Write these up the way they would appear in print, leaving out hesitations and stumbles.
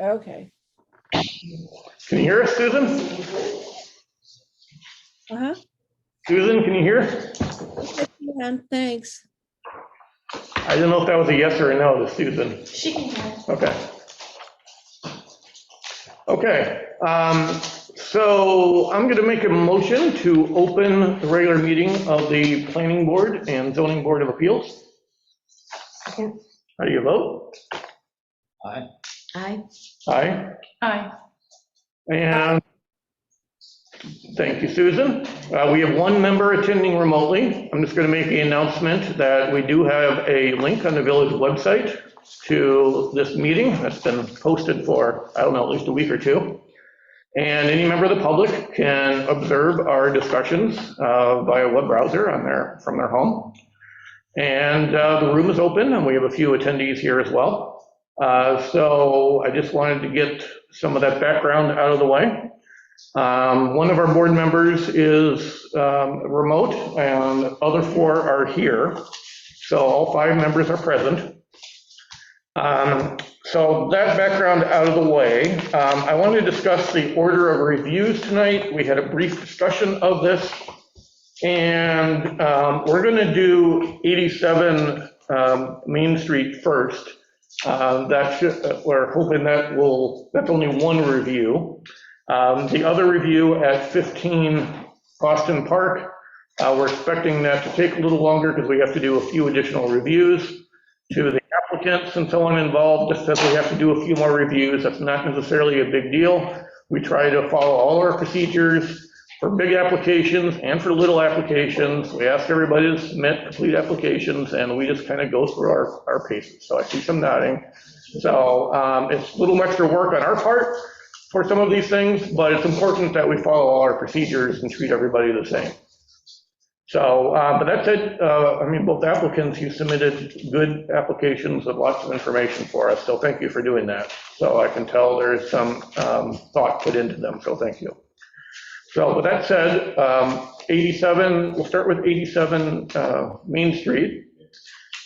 Okay. Can you hear us, Susan? Uh-huh. Susan, can you hear? Yes, ma'am. Thanks. I didn't know if that was a yes or a no to Susan. She can hear. Okay. Okay. So I'm going to make a motion to open the regular meeting of the Planning Board and Zoning Board of Appeals. Second. How do you vote? Aye. Aye. Aye. Aye. And thank you, Susan. We have one member attending remotely. I'm just going to make the announcement that we do have a link on the village website to this meeting that's been posted for, I don't know, at least a week or two. And any member of the public can observe our discussions via web browser from their home. And the room is open, and we have a few attendees here as well. So I just wanted to get some of that background out of the way. One of our board members is remote, and the other 4 are here. So all 5 members are present. So that background out of the way, I want to discuss the order of reviews tonight. We had a brief discussion of this, and we're going to do 87 Main Street first. We're hoping that's only one review. The other review at 15 Boston Park, we're expecting that to take a little longer because we have to do a few additional reviews to the applicants and so on involved. Just as we have to do a few more reviews, that's not necessarily a big deal. We try to follow all our procedures for big applications and for little applications. We ask everybody to submit complete applications, and we just kind of go through our paces. So I see some nodding. So it's a little extra work on our part for some of these things, but it's important that we follow all our procedures and treat everybody the same. So, but that said, I mean, both applicants, you submitted good applications with lots of information for us, so thank you for doing that. So I can tell there's some thought put into them, so thank you. So with that said, 87, we'll start with 87 Main Street.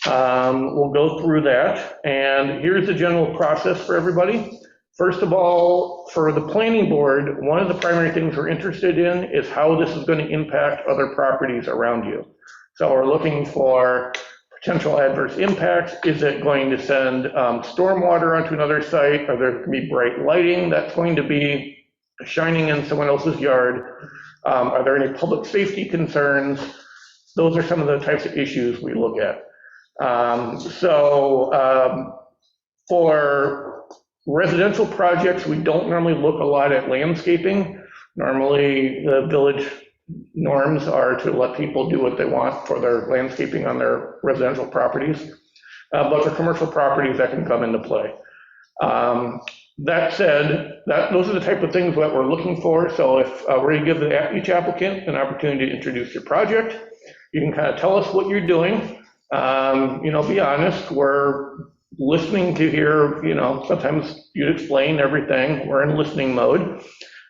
We'll go through that, and here's the general process for everybody. First of all, for the planning board, one of the primary things we're interested in is how this is going to impact other properties around you. So we're looking for potential adverse impacts. Is it going to send stormwater onto another site? Are there going to be bright lighting that's going to be shining in someone else's yard? Are there any public safety concerns? Those are some of the types of issues we look at. For residential projects, we don't normally look a lot at landscaping. Normally, the village norms are to let people do what they want for their landscaping on their residential properties. But for commercial properties, that can come into play. That said, those are the type of things that we're looking for. So if we're going to give each applicant an opportunity to introduce your project, you can kind of tell us what you're doing. Be honest, we're listening to hear, sometimes you explain everything. We're in listening mode.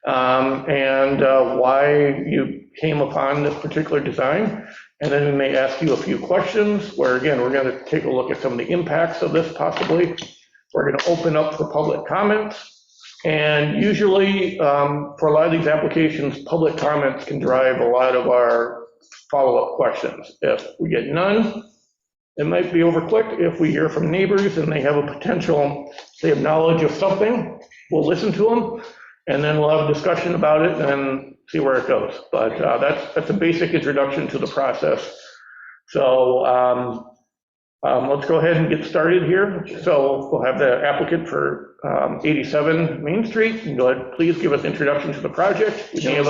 And why you came upon this particular design. And then we may ask you a few questions where, again, we're going to take a look at some of the impacts of this possibly. We're going to open up for public comments. And usually, for a lot of these applications, public comments can drive a lot of our follow-up questions. If we get none, it might be overclicked. If we hear from neighbors and they have a potential, they have knowledge of something, we'll listen to them, and then we'll have a discussion about it and see where it goes. But that's a basic introduction to the process. So let's go ahead and get started here. So we'll have the applicant for 87 Main Street. Go ahead, please give us an introduction to the project. You can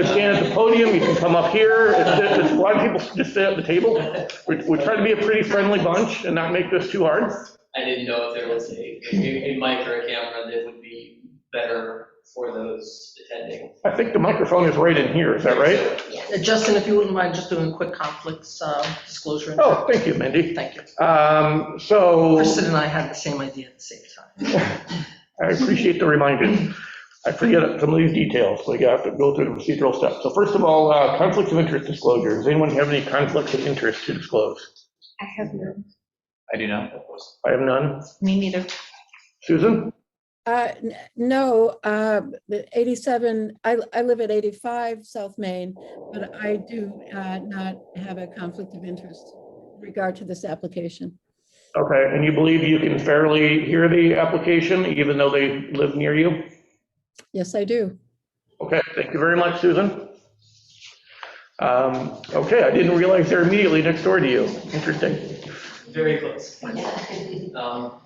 stand at the podium, you can come up here. A lot of people just sit at the table. We try to be a pretty friendly bunch and not make this too hard. I didn't know if there was a mic or a camera that would be better for those attending. I think the microphone is right in here, is that right? Yes. Justin, if you wouldn't mind just doing a quick conflicts disclosure. Oh, thank you, Mindy. Thank you. So Kristen and I had the same idea at the same time. I appreciate the reminder. I forget some of these details, so you have to go through the procedural steps. So first of all, conflicts of interest disclosure. Does anyone have any conflicts of interest to disclose? I have none. I do not. I have none. Me neither. Susan? No, the 87, I live at 85 South Main, but I do not have a conflict of interest in regard to this application. Okay, and you believe you can fairly hear the application even though they live near you? Yes, I do. Okay, thank you very much, Susan. Okay, I didn't realize they're immediately next door to you. Interesting. Very close. Why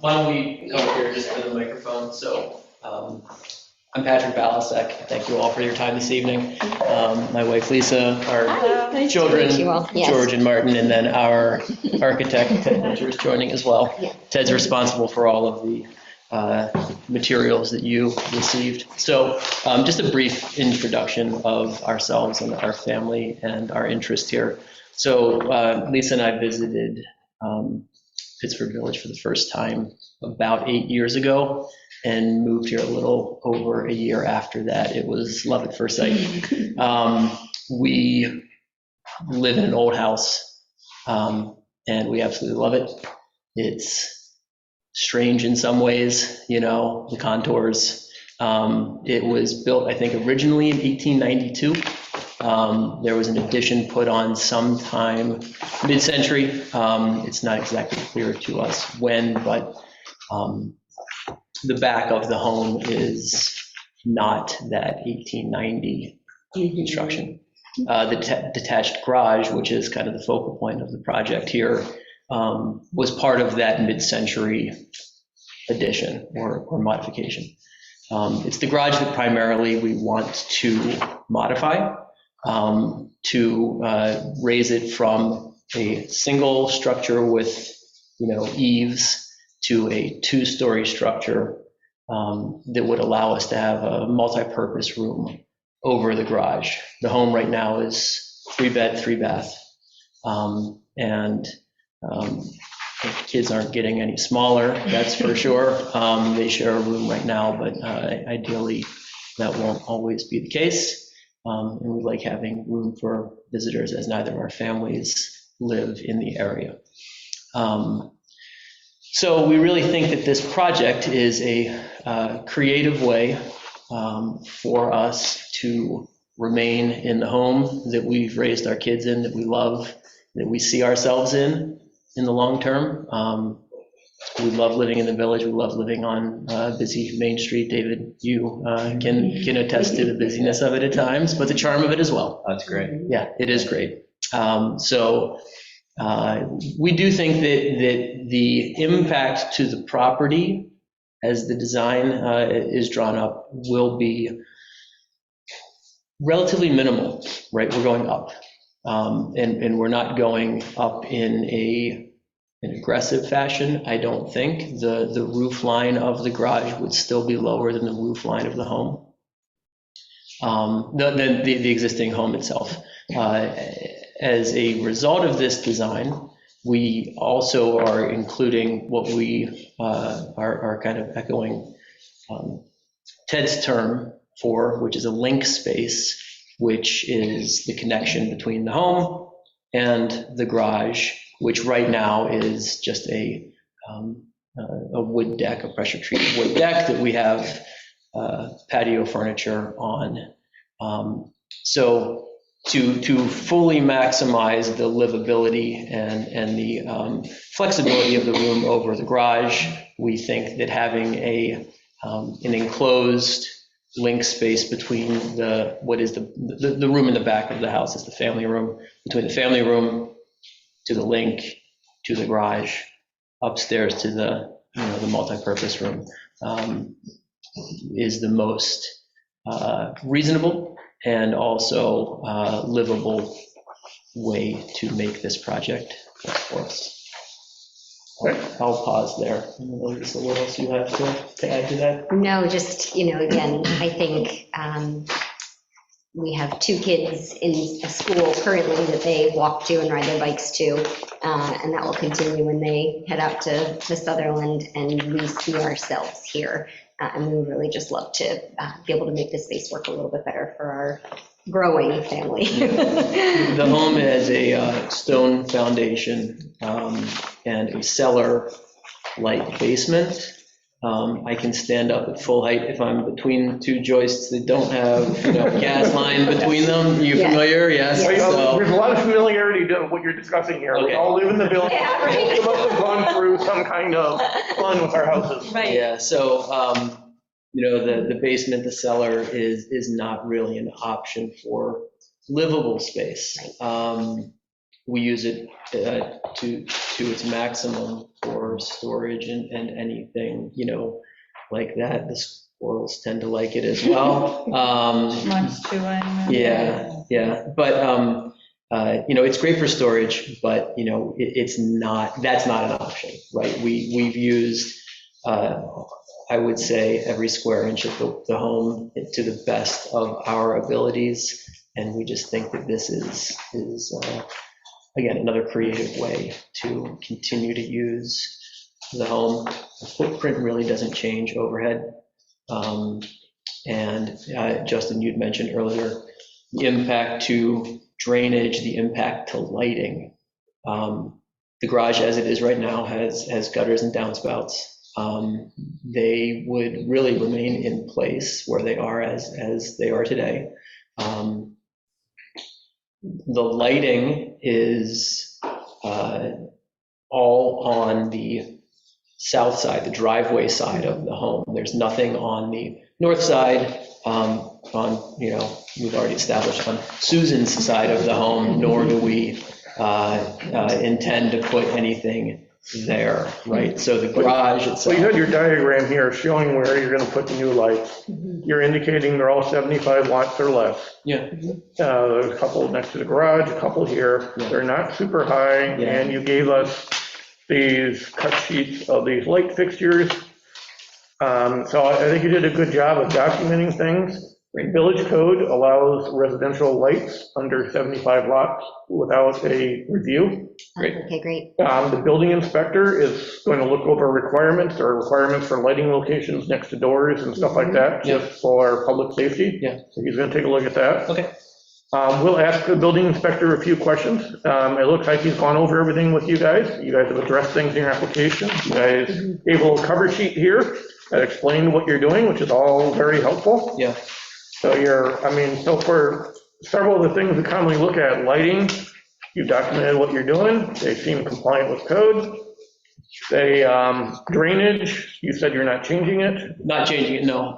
don't we come up here just for the microphone? So I'm Patrick Balasek. Thank you all for your time this evening. My wife Lisa, our Nice to children, meet you all. Yes. George and Martin, and then our architect, Ted Butcher, is joining as well. Yeah. Ted's responsible for all of the materials that you received. So just a brief introduction of ourselves and our family and our interest here. So Lisa and I visited Pittsburgh Village for the first time about 8 years ago and moved here a little over a year after that. It was love at first sight. We live in an old house and we absolutely love it. It's strange in some ways, you know, the contours. It was built, I think, originally in 1892. There was an addition put on sometime mid-century. It's not exactly clear to us when, but the back of the home is not that 1890 construction. The detached garage, which is kind of the focal point of the project here, was part of that mid-century addition or modification. It's the garage that primarily we want to modify to raise it from a single structure with, you know, eaves to a two-story structure that would allow us to have a multi-purpose room over the garage. The home right now is 3-bed, 3-bath, and the kids aren't getting any smaller, that's for sure. They share a room right now, but ideally that won't always be the case. And we like having room for visitors as neither of our families live in the area. So we really think that this project is a creative way for us to remain in the home that we've raised our kids in, that we love, that we see ourselves in the long term. We love living in the village. We love living on busy Main Street. David, you can attest to the busyness of it at times, but the charm of it as well. That's great. Yeah, it is great. So we do think that the impact to the property as the design is drawn up will be relatively minimal, right? We're going up. And we're not going up in an aggressive fashion, I don't think. The roof line of the garage would still be lower than the roof line of the home, than the existing home itself. As a result of this design, we also are including what we are kind of echoing Ted's term for, which is a link space, which is the connection between the home and the garage, which right now is just a wood deck, a pressure treated wood deck that we have patio furniture on. So to fully maximize the livability and the flexibility of the room over the garage, we think that having an enclosed link space between what is the room in the back of the house is the family room, between the family room to the link to the garage, upstairs to the multi-purpose room, is the most reasonable and also livable way to make this project work for us. I'll pause there. Lisa, what else you have to add to that? No, just, again, I think we have 2 kids in a school currently that they walk to and ride their bikes to, and that will continue when they head out to Sutherland, and we see ourselves here. And we would really just love to be able to make this space work a little bit better for our growing family. The home has a stone foundation and a cellar-like basement. I can stand up at full height if I'm between two joists that don't have, gas line between them. You Yeah. familiar? Yes. Yeah. So, There's a lot of familiarity to what you're discussing here. We Okay. all live in the village. Yeah, right. Most of us have gone through some kind of fun with our houses. Right. yeah, so, the basement, the cellar is not really an option for livable space. We use it to its maximum for storage and anything, like that. The squirrels tend to like it as well. Lunch too, I know. Yeah, but, it's great for storage, but, that's not an option, right? We've used, I would say, every square inch of the home to the best of our abilities, and we just think that this is again, another creative way to continue to use the home. The footprint really doesn't change overhead. And Justin, you'd mentioned earlier, the impact to drainage, the impact to lighting. The garage as it is right now has gutters and downspouts. They would really remain in place where they are as they are today. The lighting is all on the south side, the driveway side of the home. There's nothing on the north side, we've already established on Susan's side of the home, nor do we intend to put anything there, right? So the garage itself. So you had your diagram here showing where you're going to put the new lights. You're indicating they're all 75 watts or less. Yeah. There's a couple next to the garage, a couple here. Yeah. They're not super high, Yeah. and you gave us these cut sheets of these light fixtures. So I think you did a good job of documenting things. Village code allows residential lights under 75 watts without a review. Great. Okay, great. The building inspector is going to look over requirements. There are requirements for lighting locations next to doors and stuff like that, just for public safety. Yeah. So he's going to take a look at that. Okay. We'll ask the building inspector a few questions. It looks like he's gone over everything with you guys. You guys have addressed things in your application. You guys gave a little cover sheet here that explained what you're doing, which is all very helpful. Yeah. So so for several of the things we commonly look at, lighting, you documented what you're doing. They seem compliant with code. They, drainage, you said you're not changing it. Not changing it, no.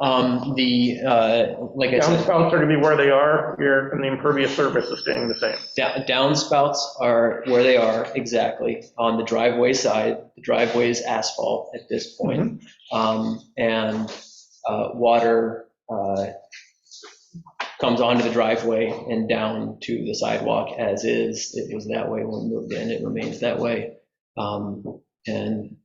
Like I said, Downspouts are gonna be where they are, and the impervious surface is staying the same. downspouts are where they are, exactly. On the driveway side, the driveway is asphalt at this point. And water comes onto the driveway and down to the sidewalk as is. It was that way when we moved in, it remains that way. And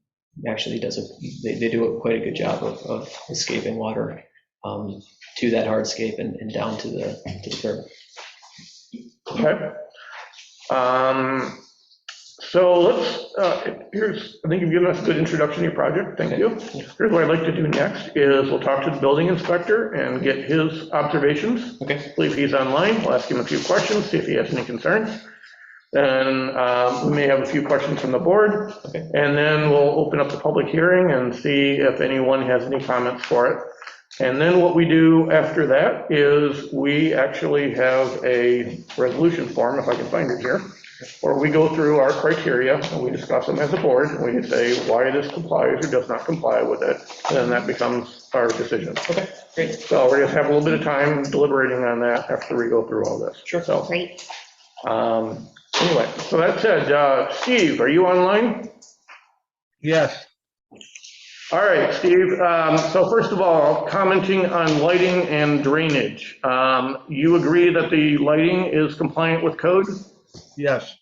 actually they do quite a good job of escaping water to that hardscape and down to the curb. Okay. So let's, I think you've given us a good introduction to your project, thank you. Here's what I'd like to do next, is we'll talk to the building inspector and get his observations. Okay. I believe he's online, we'll ask him a few questions, see if he has any concerns. Then we may have a few questions from the board. Okay. And then we'll open up the public hearing and see if anyone has any comments for it. And then what we do after that is we actually have a resolution form, if I can find it here, where we go through our criteria and we discuss them as a board, and we say why this complies or does not comply with it, and then that becomes our decision. Okay, great. So we're gonna have a little bit of time deliberating on that after we go through all this. Sure. So, Great. anyway, so that said, Steve, are you online? Yes, All right, Steve, so first of all, commenting on lighting and drainage. You agree that the lighting is compliant with code? yes,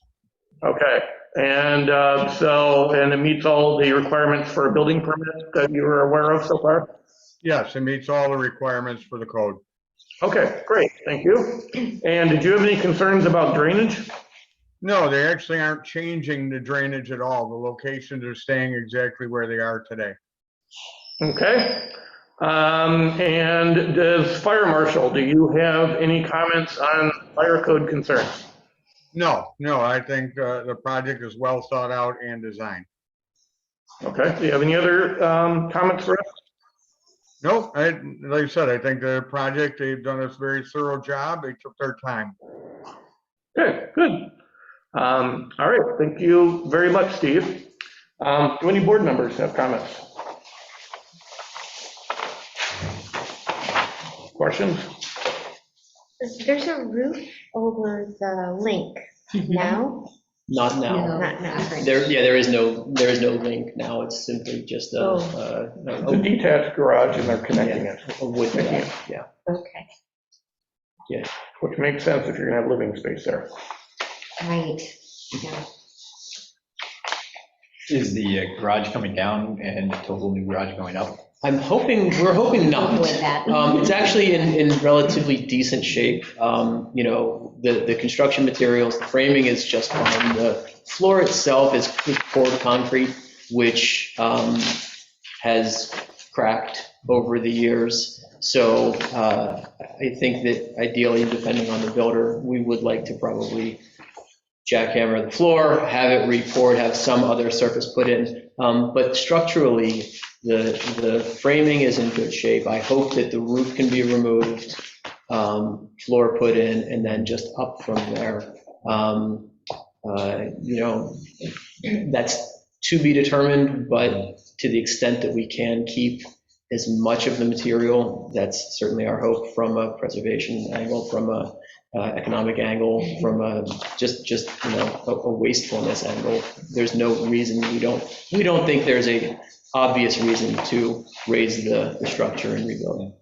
Okay, and and it meets all the requirements for a building permit that you were aware of so far? yes, it meets all the requirements for the code. Okay, great, thank you. And did you have any concerns about drainage? No, they actually aren't changing the drainage at all. The locations are staying exactly where they are today. Okay. And does fire marshal, do you have any comments on fire code concerns? No, I think the project is well thought out and designed. Okay, do you have any other comments for us? Nope, like I said, I think the project, they've done a very thorough job. They took their time. Okay, good. All right, thank you very much, Steve. Do any board members have comments? Questions? There's a roof over the link now? Not now. Not now. There is no link now. It's simply just a It's a detached garage and they're connecting it, wood deck, yeah. Okay, which makes sense if you're gonna have living space there. right. Yeah. Is the garage coming down and the total new garage going up? We're hoping not. Avoid that. It's actually in relatively decent shape. You know, the construction materials, the framing is just fine. The floor itself is poured concrete, which has cracked over the years. So I think that ideally, depending on the builder, we would like to probably jackhammer the floor, have it re-poured, have some other surface put in. But structurally, the framing is in good shape. I hope that the roof can be removed, floor put in, and then just up from there. You know, that's to be determined, but to the extent that we can keep as much of the material, that's certainly our hope from a preservation angle, from a economic angle, from a just you know, a wastefulness angle. There's no reason, we don't think there's a obvious reason to raise the structure and rebuild it.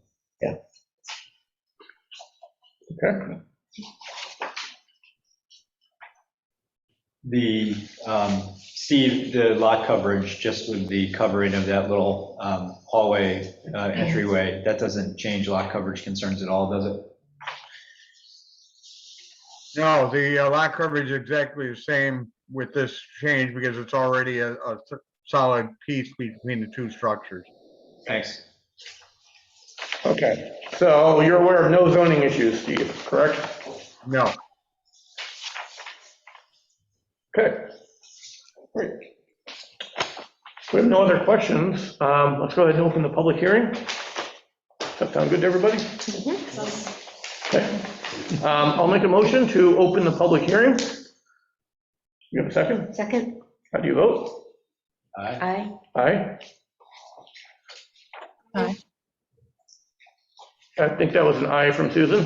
Yeah. Okay. Steve, the lot coverage, just with the covering of that little hallway entryway, that doesn't change lot coverage concerns at all, does it? No, the lot coverage is exactly the same with this change because it's already a solid piece between the two structures. Thanks. Okay, so you're aware of no zoning issues, Steve, correct? No. Okay, great. We have no other questions. Let's go ahead and open the public hearing. Does that sound good to everybody? Okay. I'll make a motion to open the public hearing. You have a second? Second? How do you vote? Aye. Aye. Aye? Aye. I think that was an aye from Susan.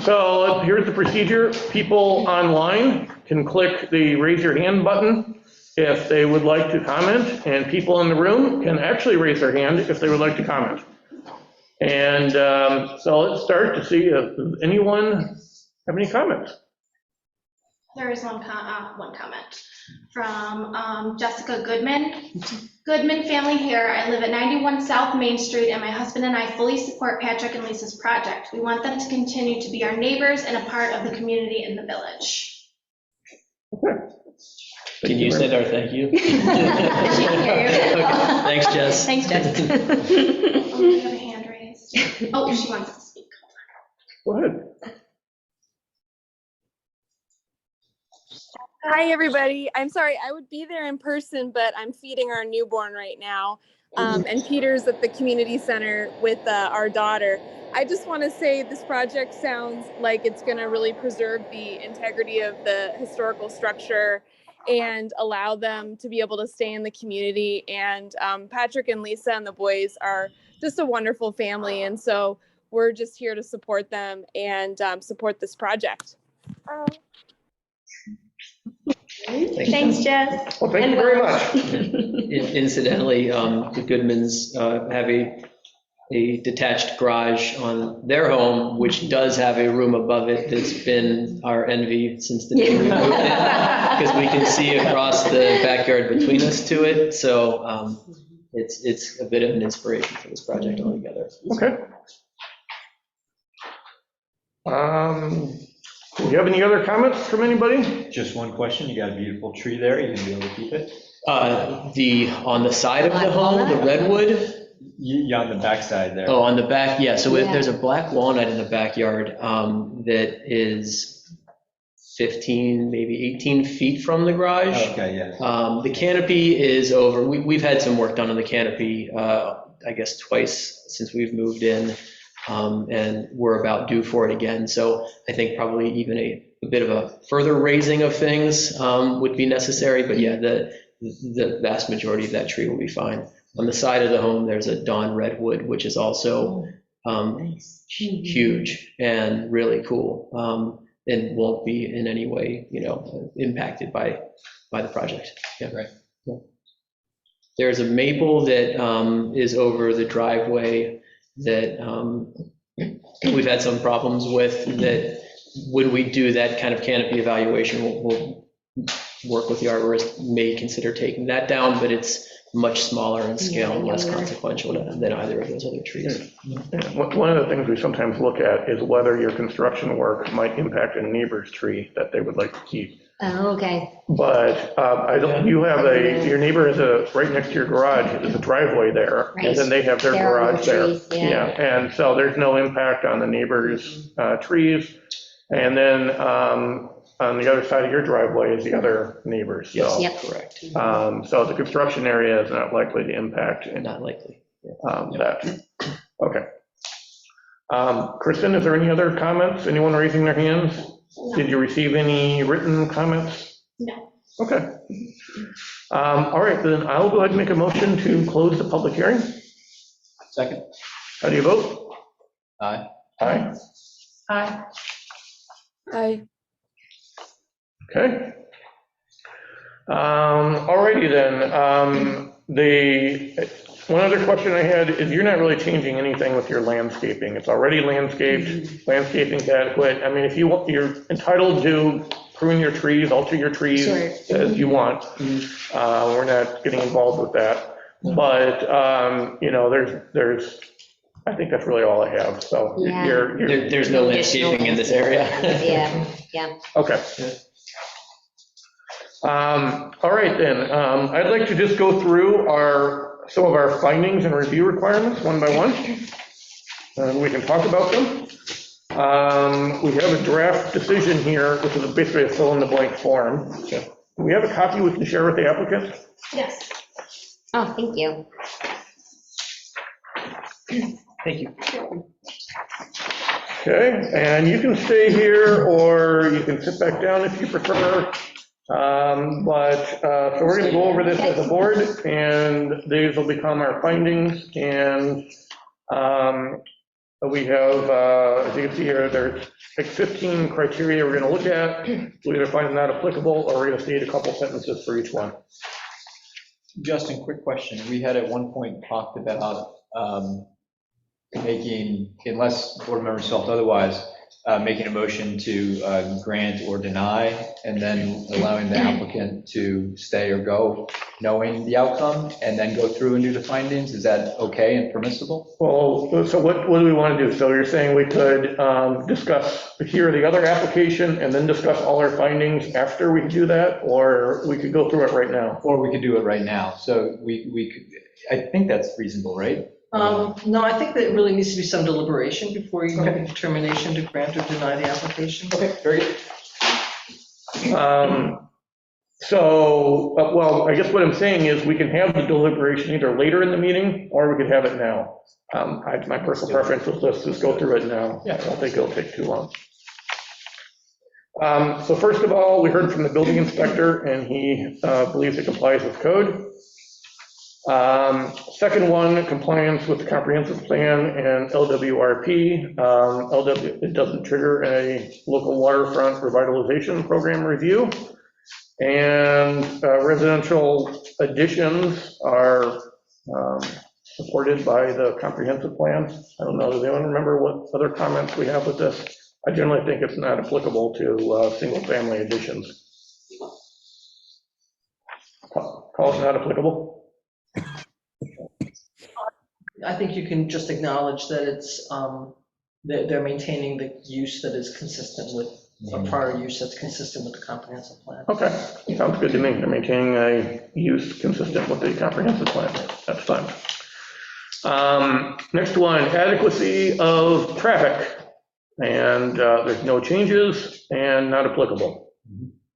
So here's the procedure. People online can click the raise your hand button if they would like to comment, and people in the room can actually raise their hand if they would like to comment. And so let's start to see if anyone have any comments. There is one comment from Jessica Goodman. Goodman family here. I live at 91 South Main Street, and my husband and I fully support Patrick and Lisa's project. We want them to continue to be our neighbors and a part of the community in the village. Okay. Can you send our thank you? She can hear you. Okay. Thanks, Jess. Thanks, Jess. Oh, we have a hand raised. Oh, she wants to speak. Go ahead. Hi, everybody. I'm sorry, I would be there in person, but I'm feeding our newborn right now. And Peter's at the community center with our daughter. I just want to say this project sounds like it's going to really preserve the integrity of the historical structure and allow them to be able to stay in the community. And Patrick and Lisa and the boys are just a wonderful family. And so we're just here to support them and support this project. Thanks, Jess. Well, thank you very much. Incidentally, the Goodmans have a detached garage on their home, which does have a room above it that's been our envy since the day we moved in, because we can see across the backyard between us to it. So it's a bit of an inspiration for this project altogether. Okay. Do you have any other comments from anybody? Just one question. You got a beautiful tree there. You gonna be able to keep it? On the side of the home, the redwood. Yeah, on the backside there. Oh, on the back, yeah. So Yeah. there's a black walnut in the backyard that is 15, maybe 18 feet from the garage. Okay, yeah. The canopy is over, we've had some work done on the canopy, I guess twice since we've moved in, and we're about due for it again. So I think probably even a bit of a further raising of things would be necessary, but yeah, the vast majority of that tree will be fine. On the side of the home, there's a dawn redwood, which is also huge and really cool, and won't be in any way, impacted by the project. Yeah. Right. Yeah. There's a maple that is over the driveway that we've had some problems with, that when we do that kind of canopy evaluation, we'll work with the arborist, may consider taking that down, but it's much smaller in scale and less consequential than either of those other trees. Yeah. One of the things we sometimes look at is whether your construction work might impact a neighbor's tree that they would like to keep. Oh, okay. But your neighbor is right next to your garage, there's a driveway there, Right. and then they have their There are garage there. trees, yeah. And so there's no impact on the neighbor's trees. And then on the other side of your driveway is the other neighbors. So, Yep. Correct. so the construction area is not likely to impact Not likely. that. Okay. Kristen, is there any other comments? Anyone raising their hands? No. Did you receive any written comments? No. Okay. All right, then I'll go ahead and make a motion to close the public hearing. Second. How do you vote? Aye. Aye. Hi. Okay. All righty then. One other question I had is you're not really changing anything with your landscaping. It's already landscaped. Landscaping's adequate. I mean, if you want, you're entitled to prune your trees, alter your trees Sure. as you want. We're not getting involved with that. But, I think that's really all I have. So Yeah. There's no landscaping in this area. Yeah. Okay. All right then, I'd like to just go through some of our findings and review requirements one by one. And we can talk about them. We have a draft decision here, which is basically a fill-in-the-blank form. Do we have a copy we can share with the applicant? Yes. Oh, thank you. Thank you. Okay, and you can stay here or you can sit back down if you prefer. So we're gonna go over this as a board, and these will become our findings, and we have, as you can see here, there's like 15 criteria we're gonna look at. We're gonna find them not applicable, or we're gonna state a couple sentences for each one. Justin, quick question. We had at one point talked about making, unless board members felt otherwise, making a motion to grant or deny, and then allowing the applicant to stay or go, knowing the outcome, and then go through and do the findings. Is that okay and permissible? Well, so what do we want to do? So you're saying we could hear the other application and then discuss all our findings after we do that, or we could go through it right now? Or we could do it right now. So we could, I think that's reasonable, right? No, I think that it really needs to be some deliberation before you make a determination to grant or deny the application. Okay, very good. Well, I guess what I'm saying is we can have the deliberation either later in the meeting, or we could have it now. My personal preference was let's just go through it now. I don't think it'll take too long. So first of all, we heard from the building inspector, and he believes it complies with code. Second one, compliance with the comprehensive plan and LWRP. It doesn't trigger a local waterfront revitalization program review. And residential additions are supported by the comprehensive plan. I don't know, does anyone remember what other comments we have with this? I generally think it's not applicable to single-family additions. Call it not applicable? I think you can just acknowledge that it's, that they're maintaining the use that is consistent with, a prior use that's consistent with the comprehensive plan. Okay, sounds good to me. They're maintaining a use consistent with the comprehensive plan. That's fine. Next one, adequacy of traffic. And there's no changes and not applicable.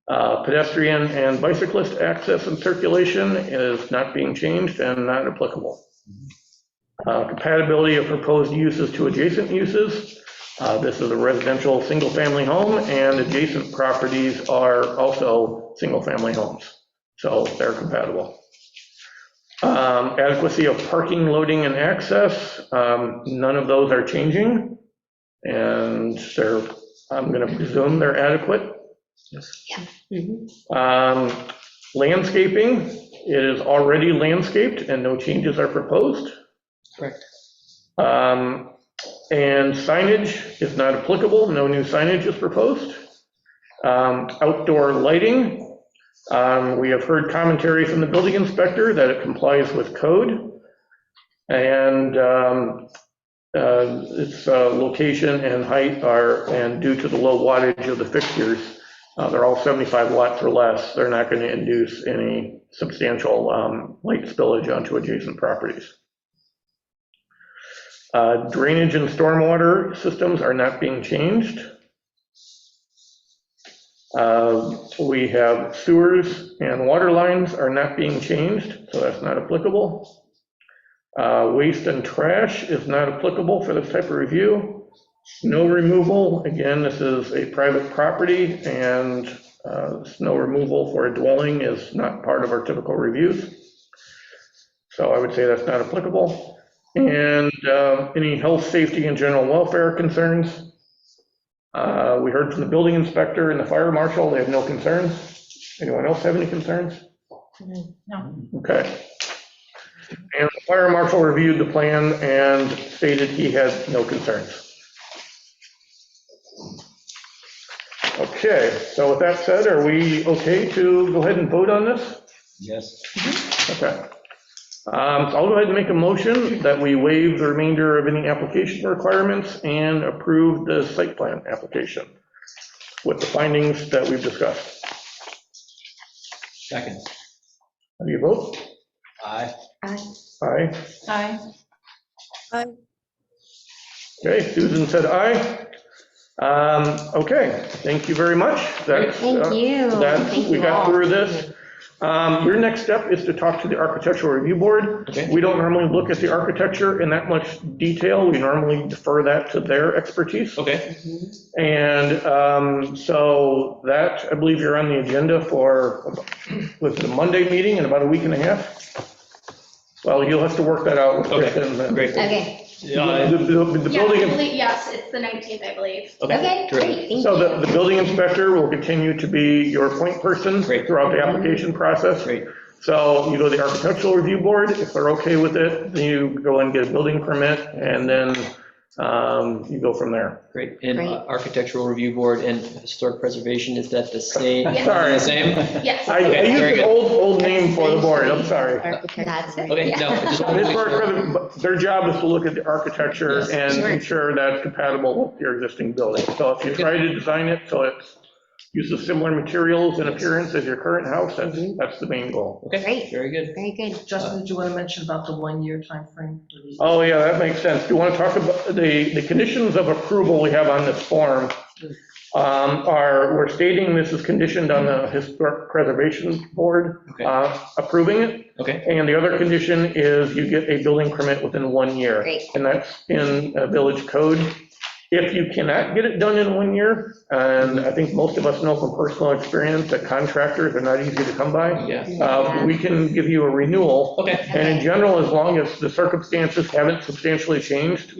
Pedestrian and bicyclist access and circulation is not being changed and not applicable. Compatibility of proposed uses to adjacent uses. This is a residential single-family home, and adjacent properties are also single-family homes, so they're compatible. Adequacy of parking, loading, and access. None of those are changing, and I'm going to presume they're adequate. Landscaping, it is already landscaped and no changes are proposed. Correct. And signage is not applicable, no new signage is proposed. Outdoor lighting, we have heard commentary from the building inspector that it complies with code. And its location and height and due to the low wattage of the fixtures, they're all 75 watts or less. They're not going to induce any substantial light spillage onto adjacent properties. Drainage and stormwater systems are not being changed. We have sewers and water lines are not being changed, so that's not applicable. Waste and trash is not applicable for this type of review. Snow removal, again, this is a private property, and snow removal for a dwelling is not part of our typical reviews. So I would say that's not applicable. And any health, safety, and general welfare concerns. We heard from the building inspector and the fire marshal, they have no concerns. Anyone else have any concerns? No. Okay. And the fire marshal reviewed the plan and stated he had no concerns. Okay, so with that said, are we okay to go ahead and vote on this? Yes. Okay. So I'll go ahead and make a motion that we waive the remainder of any application requirements and approve the site plan application with the findings that we've discussed. Second. How do you vote? Aye. Aye. Aye. Okay, Susan said aye. Okay, thank you very much. Thank you. We got through this. Your next step is to talk to the Architectural Review Board. Okay. We don't normally look at the architecture in that much detail. We normally defer that to their expertise. Okay. And so that, I believe you're on the agenda for, was it a Monday meeting in about a week and a half? Well, you'll have to work that out with Kristen. Great. Okay. The Yes, building. I believe, yes, it's the 19th, I believe. Okay, terrific. great, thank So you. the building inspector will continue to be your point person Great. throughout the application process. Great. So you go to the Architectural Review Board, if they're okay with it, then you go and get a building permit, and then you go from there. Great. And Great. Architectural Review Board and Historic Preservation, is that the same? Yes. Sorry. The same? Yes. I Okay, used very an good. old name for the board, I'm sorry. That's it. Okay, Yeah. no, I just wanted to make Historic sure. Preservation, their job is to look at the architecture Yes. and Sure. ensure that it's compatible with your existing building. So if you try to design it so it uses similar materials and appearance as your current house, that's the main goal. Okay, Great. very good. Very good. Justin, did you want to mention about the 1-year timeframe? Oh, yeah, that makes sense. Do you want to talk about the conditions of approval we have on this form? We're stating this is conditioned on the Historic Preservation Board Okay. approving it. Okay, And the other condition is you get a building permit within 1 year. Great. And that's in village code. If you cannot get it done in 1 year, and I think most of us know from personal experience that contractors are not easy to come by, yeah, we can give you a renewal. okay, And in general, as long as the circumstances haven't substantially changed,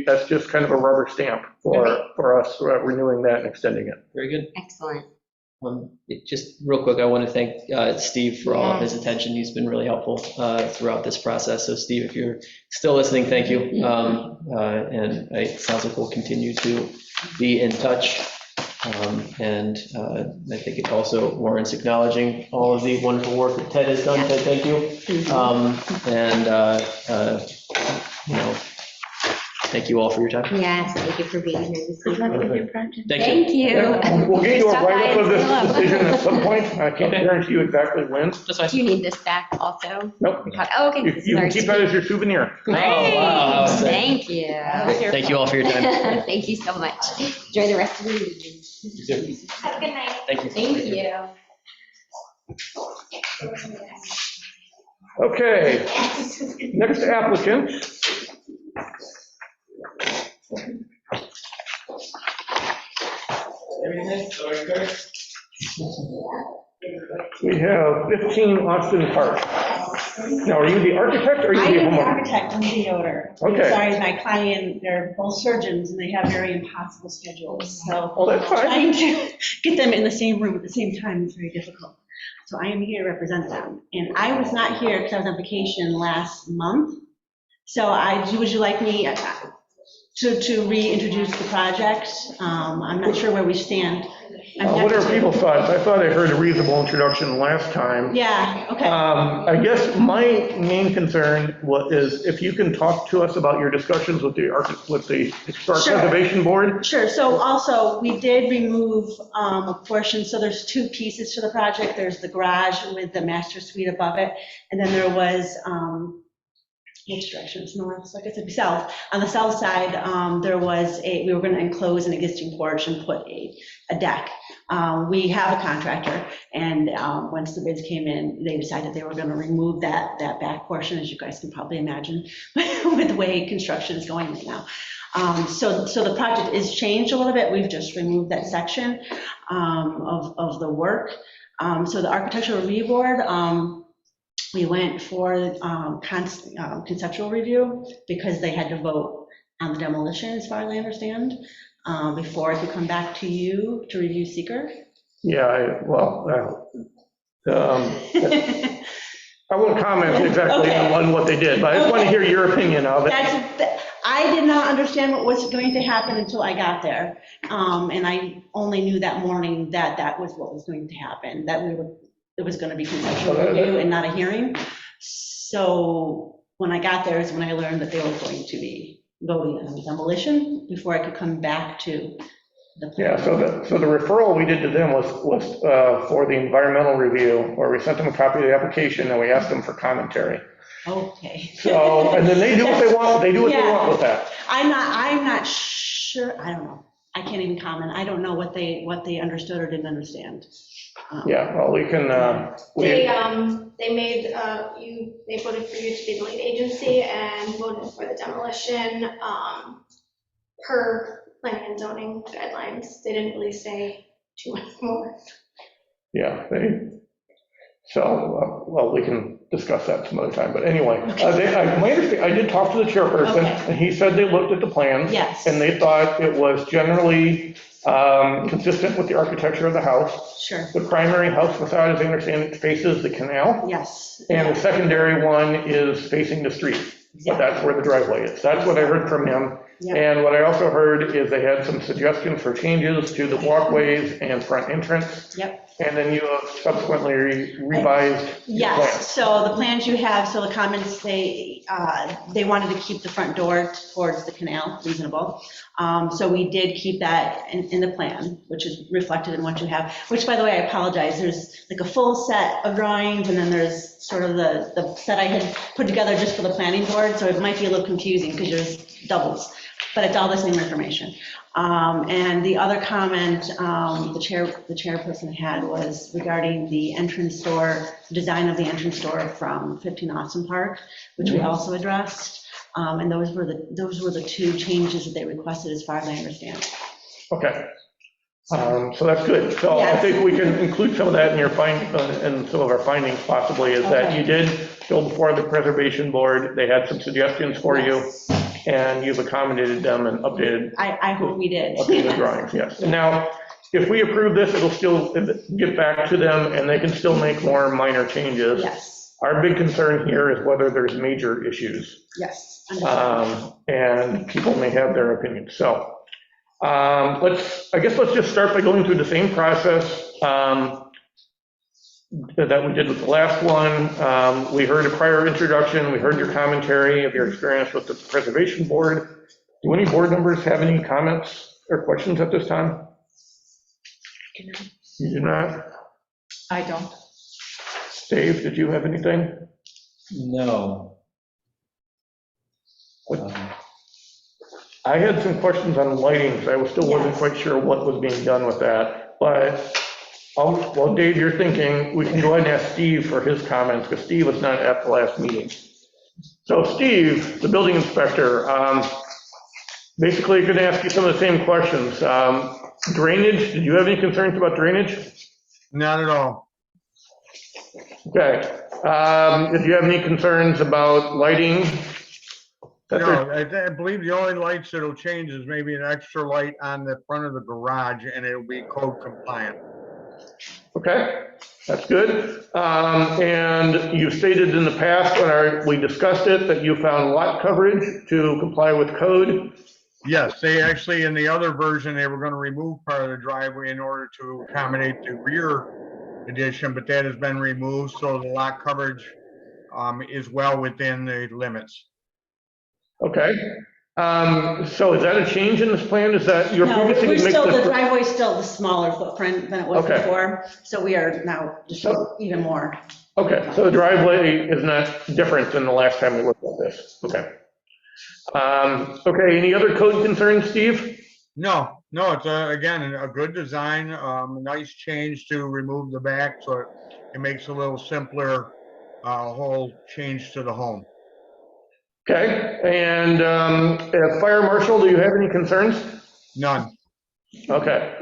that's just kind of a rubber stamp for us renewing that and extending it. very good. Excellent. Just real quick, I want to thank Steve for all of his attention. He's been really helpful throughout this process. So Steve, if you're still listening, thank you. And it sounds like we'll continue to be in touch. And I think it also warrants acknowledging all of the wonderful work that Ted has done. Ted, thank you. And, you know, thank you all for your time. Yes, thank you for being here this Good luck evening. with your project. Thank you. Thank you. Yeah, we'll get you a Stop by write-up of and say this hello. decision at some point. I can't guarantee you exactly when. That's fine. Do you need this back also? Nope. Oh, okay. You can Sorry. keep that as your souvenir. Oh, wow. Thank you. Thank you all for your time. Thank you so much. Enjoy the rest of the meeting. You too. Have a good night. Thank you. Thank you. Okay, next applicant. We have 15 Austin Park. Now, are you the architect or are I you the am the homeowner? architect, I'm the owner. Okay. Sorry, my client, they're both surgeons and they have very impossible schedules, so Oh, that's fine. trying to get them in the same room at the same time is very difficult. So I am here to represent them. And I was not here because I was on vacation last month. So would you like me to reintroduce the project? I'm not sure where we stand. What are people's thoughts? I thought I heard a reasonable introduction last time. Yeah, okay. I guess my main concern is if you can talk to us about your discussions with the Historic Sure. Preservation Board. Sure, so also, we did remove a portion, so there's two pieces to the project. There's the garage with the master suite above it, and then there was, which direction, it's north, so I guess it'd be south. On the south side, we were gonna enclose an existing porch and put a deck. We have a contractor, and once the bids came in, they decided they were gonna remove that back portion, as you guys can probably imagine, with the way construction is going right now. So the project is changed a little bit. We've just removed that section of the work. So the Architectural Review Board, we went for conceptual review because they had to vote on the demolition, as far as I understand, before it could come back to you to review seeker. Yeah, I won't comment exactly Okay. on what they did, but I just want to hear your opinion of it. I did not understand what was going to happen until I got there. And I only knew that morning that that was what was going to happen, that it was going to be conceptual review and not a hearing. So when I got there is when I learned that they were going to be voting on demolition before I could come back to the plan. Yeah, so the referral we did to them was for the environmental review, where we sent them a copy of the application and we asked them for commentary. Okay. So, and then they do what they want, they with that. I'm not sure, I don't know. I can't even comment. I don't know what they understood or didn't understand. Yeah, well, we can, They voted for you to be the lead agency and voted for the demolition per planning and zoning guidelines. They didn't really say too much more. yeah, well, we can discuss that some other time, but anyway, I did talk to the chairperson, Okay. and he said they looked at the plans. Yes. And they thought it was generally consistent with the architecture of the house. Sure. The primary house facade, as I understand it, faces the canal, Yes. and the secondary one is facing the street. But that's where the driveway is. That's what I heard from him. Yep. And what I also heard is they had some suggestions for changes to the walkways and front entrance. Yep. And then you have subsequently revised your Yes, plans. so the plans you have, so the comments, they wanted to keep the front door towards the canal, reasonable. So we did keep that in the plan, which is reflected in what you have, which, by the way, I apologize, there's like a full set of drawings, and then there's sort of the set I had put together just for the planning board, so it might be a little confusing because there's doubles, but it's all the same information. And the other comment the chairperson had was regarding the entrance door, design of the entrance door from 15 Austin Park, which we also addressed. And those were the two changes that they requested, as far as I understand. Okay. So that's good. So I Yes. think we can include some of that in your and some of our findings possibly, is that Okay. you did go before the preservation board. They had some suggestions for you, Yes. and you've accommodated them and updated I hope we did. the drawings, yes. And now, if we approve this, it'll still get back to them, and they can still make more minor changes. Yes, Our big concern here is whether there's major issues, yes. and people may have their opinions. So I guess let's just start by going through the same process that we did with the last one. We heard a prior introduction, we heard your commentary of your experience with the preservation board. Do any board members have any comments or questions at this time? You do not? I don't. Dave, did you have anything? No. I had some questions on lighting, because I still wasn't Yes. quite sure what was being done with that. But, well, Dave, you're thinking, we can go ahead and ask Steve for his comments, because Steve was not at the last meeting. So Steve, the building inspector, basically going to ask you some of the same questions. Drainage, did you have any concerns about drainage? Not at all. Okay. Did you have any concerns about lighting? No, I believe the only lights that'll change is maybe an extra light on the front of the garage, and it'll be code compliant. Okay, that's good. And you stated in the past when we discussed it that you found lot coverage to comply with code. Yes, they actually, in the other version, they were going to remove part of the driveway in order to accommodate the rear addition, but that has been removed, so the lot coverage is well within the limits. Okay. So is that a change in this plan? Is that your No, previously we're make still, the this? driveway's still the smaller footprint than it was Okay. before, so we are now just even more. Okay, so the driveway is not different than the last time we looked at this. Okay. Okay, any other code concerns, Steve? No, it's again, a good design, a nice change to remove the back, so it makes a little simpler whole change to the home. Okay, and as fire marshal, do you have any concerns? None. Okay,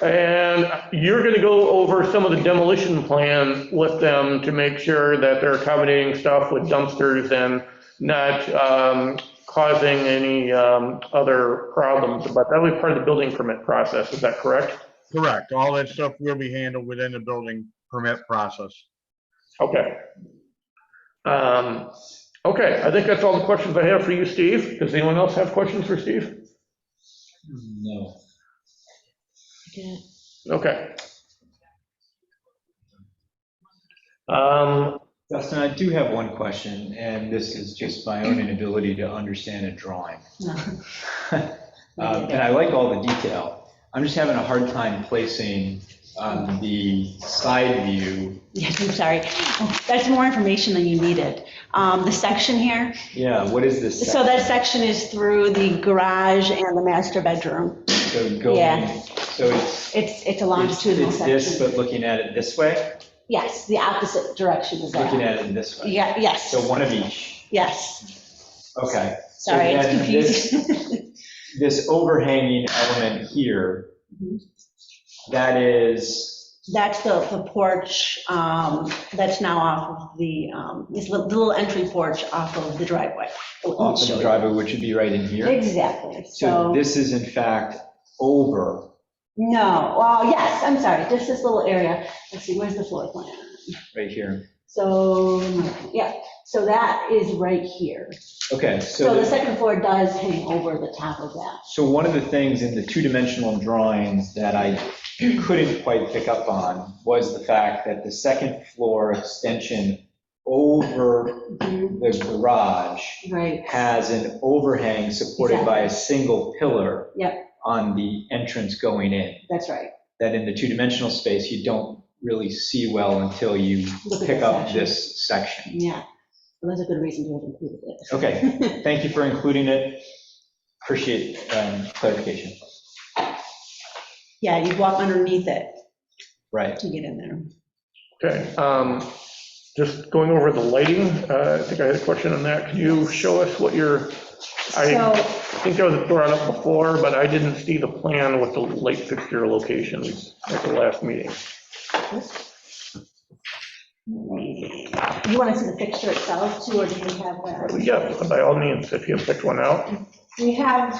and you're going to go over some of the demolition plan with them to make sure that they're accommodating stuff with dumpsters and not causing any other problems, but that'll be part of the building permit process, is that correct? Correct. All that stuff will be handled within the building permit process. Okay. Okay, I think that's all the questions I have for you, Steve. Does anyone else have questions for Steve? No. Okay. Dustin, I do have one question, and this is just my own inability to understand a drawing. And I like all the detail. I'm just having a hard time placing the side view. Yes, I'm sorry. That's more information than you needed. The section here, Yeah, what is this? so that section is through the garage and the master bedroom. So going, Yeah. so it's. It's a longitudinal It's this, section. but looking at it this way, Yes, the opposite direction is looking that. at it this way. Yeah, yes, So one of each. yes. Okay. So Sorry, it's then confusing. This overhanging element here, that is, That's the porch, that's now off of the, this little entry porch off of the driveway. off of the driveway, which would be right in here. Exactly, So so, this is in fact over. no, well, yes, I'm sorry, just this little area. Let's see, where's the floor plan? Right here. So, yeah, so that is right here. Okay, So the so, second floor does hang over the top of that. so one of the things in the two-dimensional drawings that I couldn't quite pick up on was the fact that the second floor extension over the garage Right, has an overhang supported by a single pillar Yep. on the entrance going in. that's right. That in the two-dimensional space, you don't really see well until you Look at pick that up section. this section. Yeah, well, that's a good reason to have included it. Okay, thank you for including it. Appreciate clarification. Yeah, you walk underneath it Right. to get in there. Okay, just going over the lighting, I think I had a question on that. Could you show us what I So, think that was brought up before, but I didn't see the plan with the light fixture locations at the last meeting. you want to see the fixture itself too, or do you have that? Yeah, by all means, if you pick one out. We have,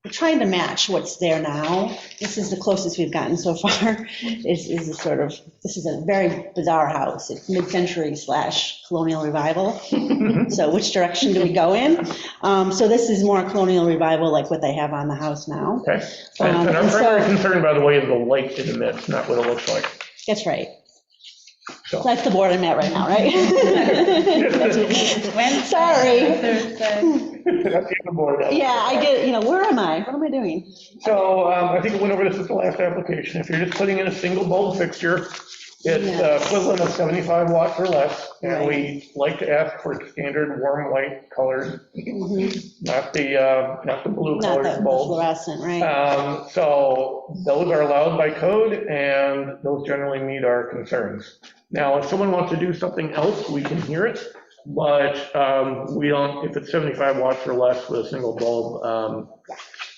we're trying to match what's there now. This is the closest we've gotten so far, is a sort of, this is a very bizarre house. It's mid-century / colonial revival. So which direction do we go in? So this is more colonial revival like what they have on the house now. Okay, and our and primary so- concern, by the way, is the light it emits, not what it looks like. That's right. That's the board I'm at right now, right? Sorry. That's the board. Yeah, I get, where am I? What am I doing? So I think we went over this at the last application. If you're just putting in a single bulb fixture, it's Yes. equivalent of 75 watts or less. And Right. we like to ask for standard warm white colors, not the blue Not colored the bulbs. fluorescent, right? So those are allowed by code, and those generally meet our concerns. Now, if someone wants to do something else, we can hear it, but we don't, if it's 75 watts or less with a single bulb,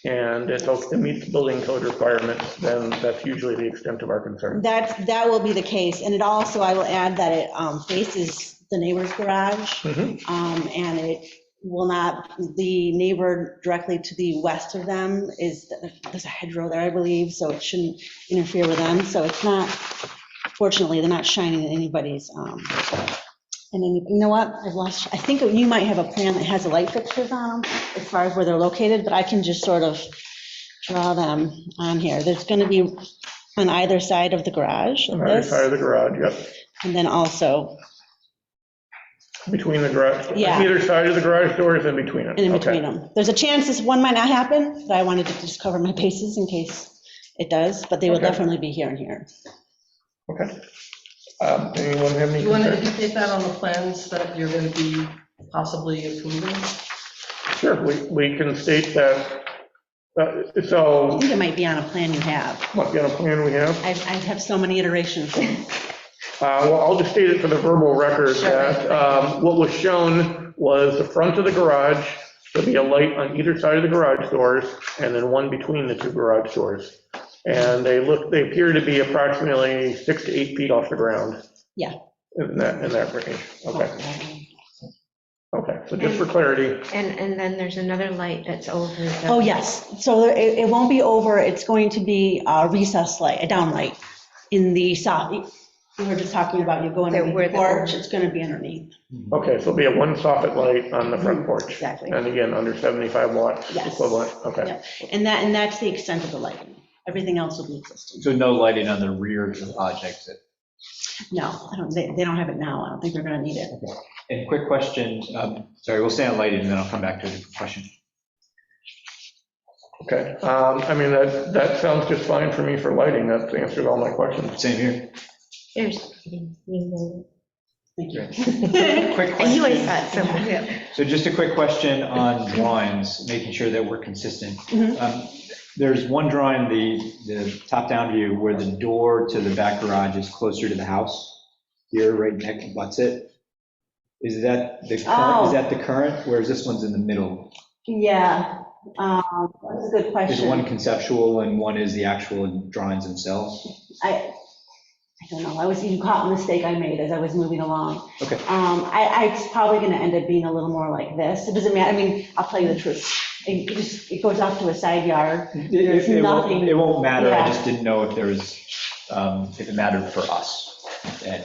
and it meets building code requirements, then that's usually the extent of our concern. That will be the case, and it also, I will add that it faces the neighbor's garage, and it will not, the neighbor directly to the west of them there's a hedgerow there, I believe, so it shouldn't interfere with them, so it's not, fortunately, they're not shining in anybody's, and then, you know what, I think you might have a plan that has the light fixtures on them, as far as where they're located, but I can just sort of draw them on here. There's going to be on either side of the garage. On either side of the garage, yep. And then also. Between the garage, Yeah. either side of the garage doors and between it. And in Okay. between them. There's a chance this one might not happen, but I wanted to just cover my bases in case it does, but they will Okay. definitely be here and here. Okay. Anyone have any? Do you want to concerns? indicate that on the plans that you're going to be possibly approving? Sure, we can state that, I so, think it might be on a plan you have. what kind of plan we have? I have so many iterations. Well, I'll just state it for the verbal record Sure. that what was shown was the front of the garage, there'll be a light on either side of the garage doors, and then one between the two garage doors. And they appear to be approximately 6 to 8 feet off the ground. Yeah. In that range, okay. Okay, so just for clarity, And then there's another light that's over the. Oh, yes. So it won't be over, it's going to be a recessed light, a down light in the south. We were just talking about you going underneath where the the- porch, it's going to be underneath. okay, so it'll be a one soffit light on the front porch. Exactly. And again, under 75 watts Yes. equivalent, okay. Yep. And that's the extent of the lighting. Everything else will be existing. So no lighting on the rear of the garage exit. No, they don't have it now. I don't think they're going to need it. And quick question, sorry, we'll stay on lighting and then I'll come back to a different question. Okay, I mean, that sounds just fine for me for lighting, that answers all my questions. Same here. There's. Thank you. Quick I knew I question. saw it somewhere. So just a quick question on drawings, making sure that we're consistent. Mhm. There's one drawing, the top-down view, where the door to the back garage is closer to the house. Here, right next, butts it. Is that the current, Oh. is that the current, whereas this one's in the middle? Yeah, that's a good Is question. one conceptual and one is the actual drawings themselves? I don't know. You caught a mistake I made as I was moving along. Okay. It's probably going to end up being a little more like this. It doesn't matter. I mean, I'll tell you the truth. It goes off to a side yard. There's nothing. It won't matter, I Yeah. just didn't know if there was, if it mattered for us. And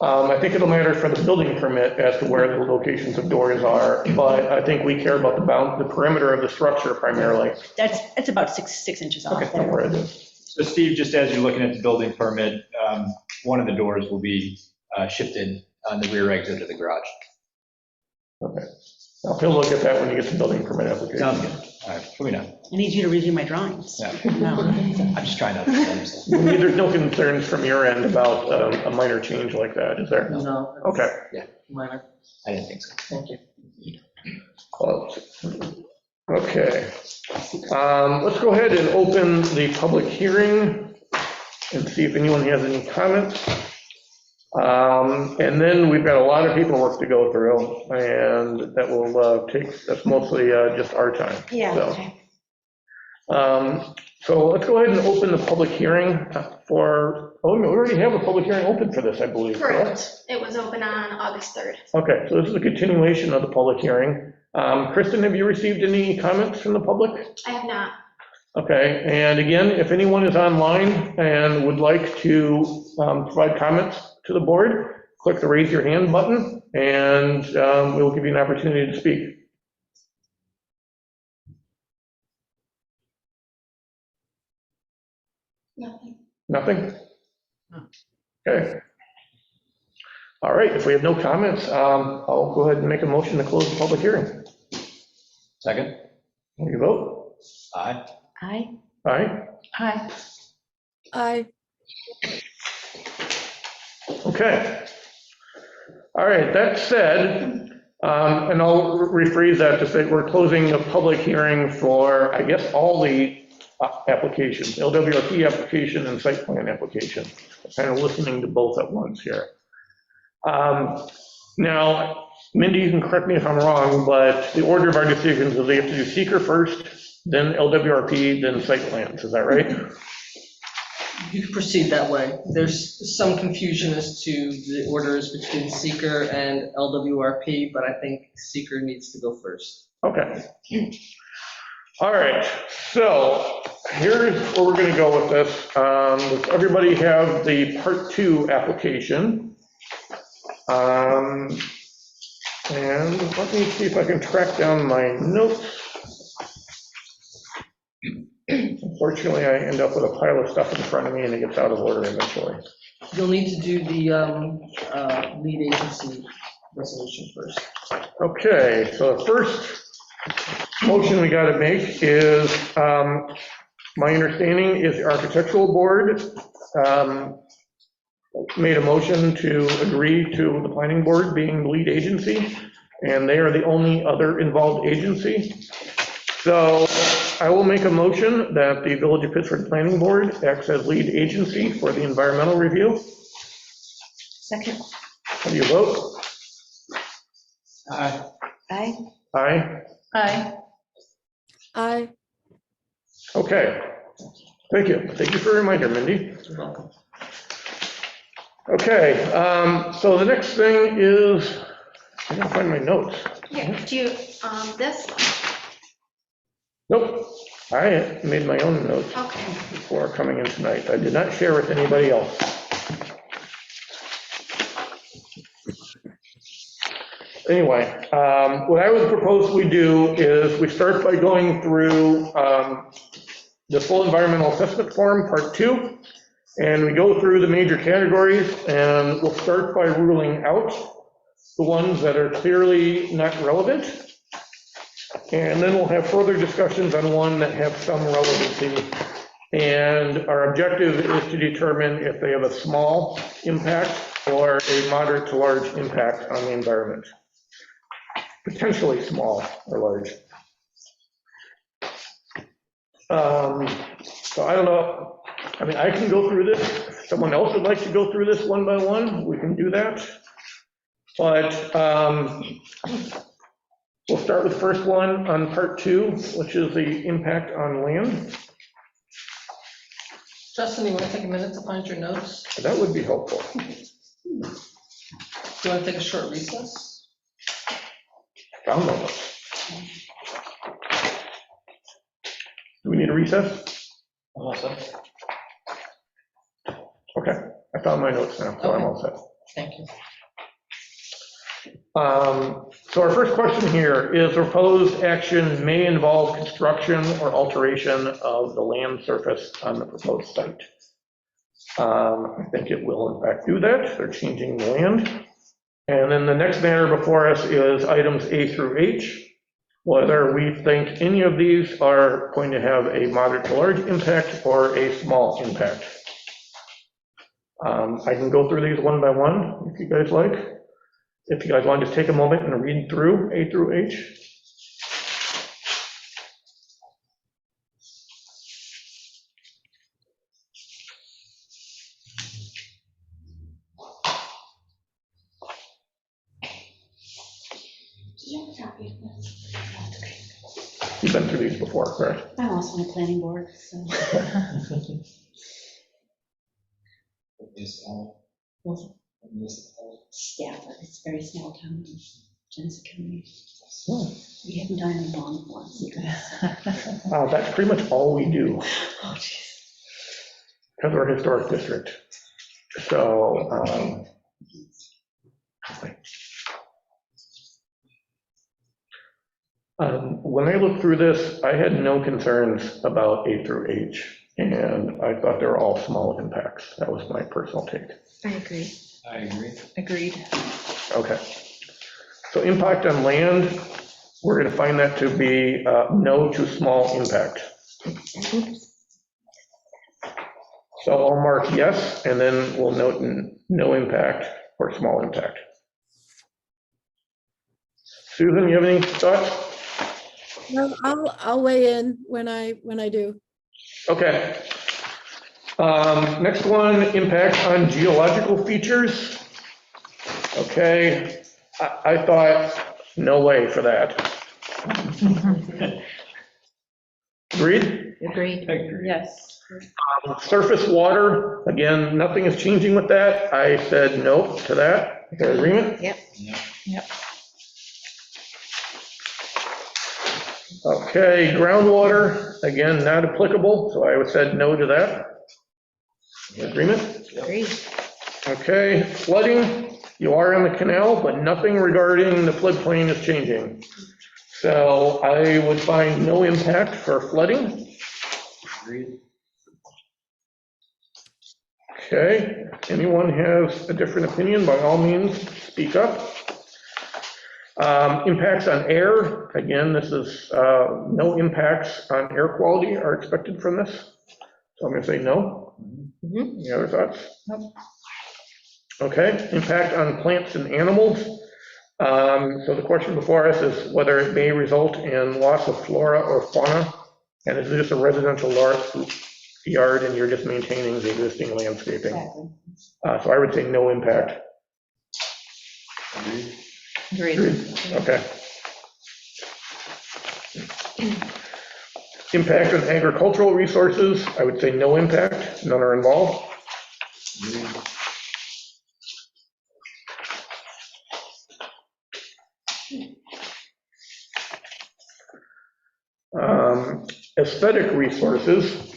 I think it'll matter for the building permit as to where the locations of doors are, but I think we care about the perimeter of the structure primarily. It's about six inches off Okay, there. don't worry. So Steve, just as you're looking at the building permit, one of the doors will be shifted on the rear exit of the garage. Okay. I'll take a look at that when you get the building permit application. Sounds good. All right, let me know. I need you to review my drawings. Yeah. No. I'm just trying to understand. There's no concerns from your end about a minor change like that, is there? No. Okay. Minor. I didn't think so. Thank you. Okay. Let's go ahead and open the public hearing and see if anyone has any comments. And then we've got a lot of paperwork to go through, and that will that's mostly just our time. Yeah. So let's go ahead and open the public hearing we already have a public hearing open for this, I believe. Correct. It was open on August 3rd. Okay, so this is a continuation of the public hearing. Kristen, have you received any comments from the public? I have not. Okay, and again, if anyone is online and would like to provide comments to the board, click the raise your hand button, and we'll give you an opportunity to speak. Nothing. Nothing? Okay. All right, if we have no comments, I'll go ahead and make a motion to close the public hearing. Second? Will you vote? Aye. Aye. Aye? Hi. I, Okay. All right, that said, and I'll rephrase that to say we're closing the public hearing for, I guess, all the applications, LWRP application and site plan application. Kind of listening to both at once here. Now, Mindy, you can correct me if I'm wrong, but the order of our decisions is they have to do seeker first, then LWRP, then site plans. Is that right? You can proceed that way. There's some confusion as to the orders between seeker and LWRP, but I think seeker needs to go first. Okay. All right, so here's where we're gonna go with this. Does everybody have the part 2 application? And let me see if I can track down my notes. Unfortunately, I end up with a pile of stuff in front of me and it gets out of order eventually. You'll need to do the lead agency resolution first. Okay, so the first motion we got to make is, my understanding is the architectural board made a motion to agree to the planning board being the lead agency, and they are the only other involved agency. So I will make a motion that the Village of Pittsford Planning Board acts as lead agency for the environmental review. Second. How do you vote? Aye. Aye. Aye. Hi. I, Okay. Thank you. Thank you for the reminder, Mindy. You're welcome. Okay, so the next thing is, I can't find my notes. Here, do you, this? Nope, I made my own notes Okay. before coming in tonight. I did not share with anybody else. Anyway, what I would propose we do is we start by going through the full environmental assessment form, part 2, and we go through the major categories, and we'll start by ruling out the ones that are clearly not relevant, and then we'll have further discussions on one that have some relevancy. And our objective is to determine if they have a small impact or a moderate to large impact on the environment. Potentially small or large. So I don't know, I mean, I can go through this. If someone else would like to go through this one by one, we can do that. But we'll start with the first one on part 2, which is the impact on land. Justin, you want to take a minute to find your notes? That would be helpful. Do you want to take a short recess? Found my notes. Do we need a recess? Awesome. Okay, I found my notes now, so I'm all set. Thank you. So our first question here is proposed action may involve construction or alteration of the land surface on the proposed site. I think it will in fact do that. They're changing the land. And then the next matter before us is items A through H, whether we think any of these are going to have a moderate to large impact or a small impact. I can go through these one by one if you guys like. If you guys want to just take a moment and read through A through H. You've been through these before, correct? I'm also on the planning board, so. Stafford, it's a very small town, Genesee County. We haven't done any long ones. That's pretty much all we do, Oh, jeez. because we're a historic district. So, when I looked through this, I had no concerns about A through H, and I thought they were all small impacts. That was my personal take. I agree. I agree. Agreed. Okay. So impact on land, we're going to find that to be no to small impact. So I'll mark yes, and then we'll note no impact or small impact. Susan, you have any thoughts? No, I'll weigh in when I do. Okay. Next one, impact on geological features. Okay, I thought no way for that. Agreed? Agreed. Yes. Surface water, again, nothing is changing with that. I said no to that. Is there agreement? Yep. Yeah. Okay, groundwater, again, not applicable, so I said no to that. Agreement? Agreed. Okay, flooding, you are on the canal, but nothing regarding the floodplain is changing. So I would find no impact for flooding. Agreed. Okay, anyone has a different opinion, by all means, speak up. Impacts on air, again, this is no impacts on air quality are expected from this. So I'm going to say no. Any other thoughts? Nope. Okay, impact on plants and animals. So the question before us is whether it may result in loss of flora or fauna. And is this a residential yard and you're just maintaining the existing landscaping? So I would say no impact. Agreed. Agreed. Okay. Impact on agricultural resources, I would say no impact, none are involved. Agreed. Aesthetic resources.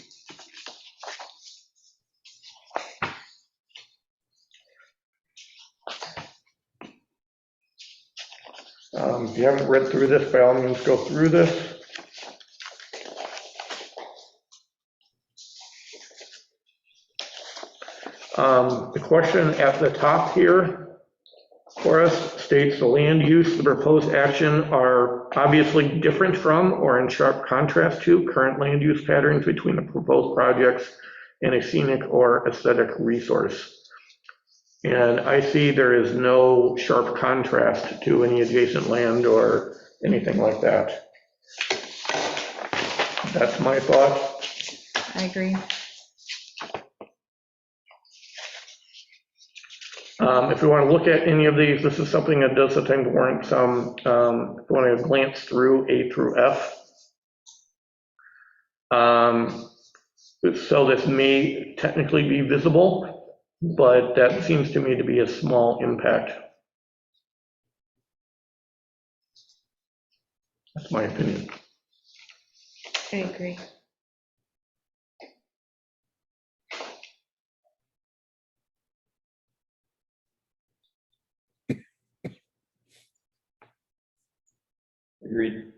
If you haven't read through this, by all means, go through this. The question at the top here for us states the land use, the proposed action are obviously different from or in sharp contrast to current land use patterns between the proposed projects and a scenic or aesthetic resource. And I see there is no sharp contrast to any adjacent land or anything like that. That's my thought. I agree. If we want to look at any of these, this is something that does sometimes warrant some, if we want to glance through A through F. So this may technically be visible, but that seems to me to be a small impact. That's my opinion. I agree. Agreed.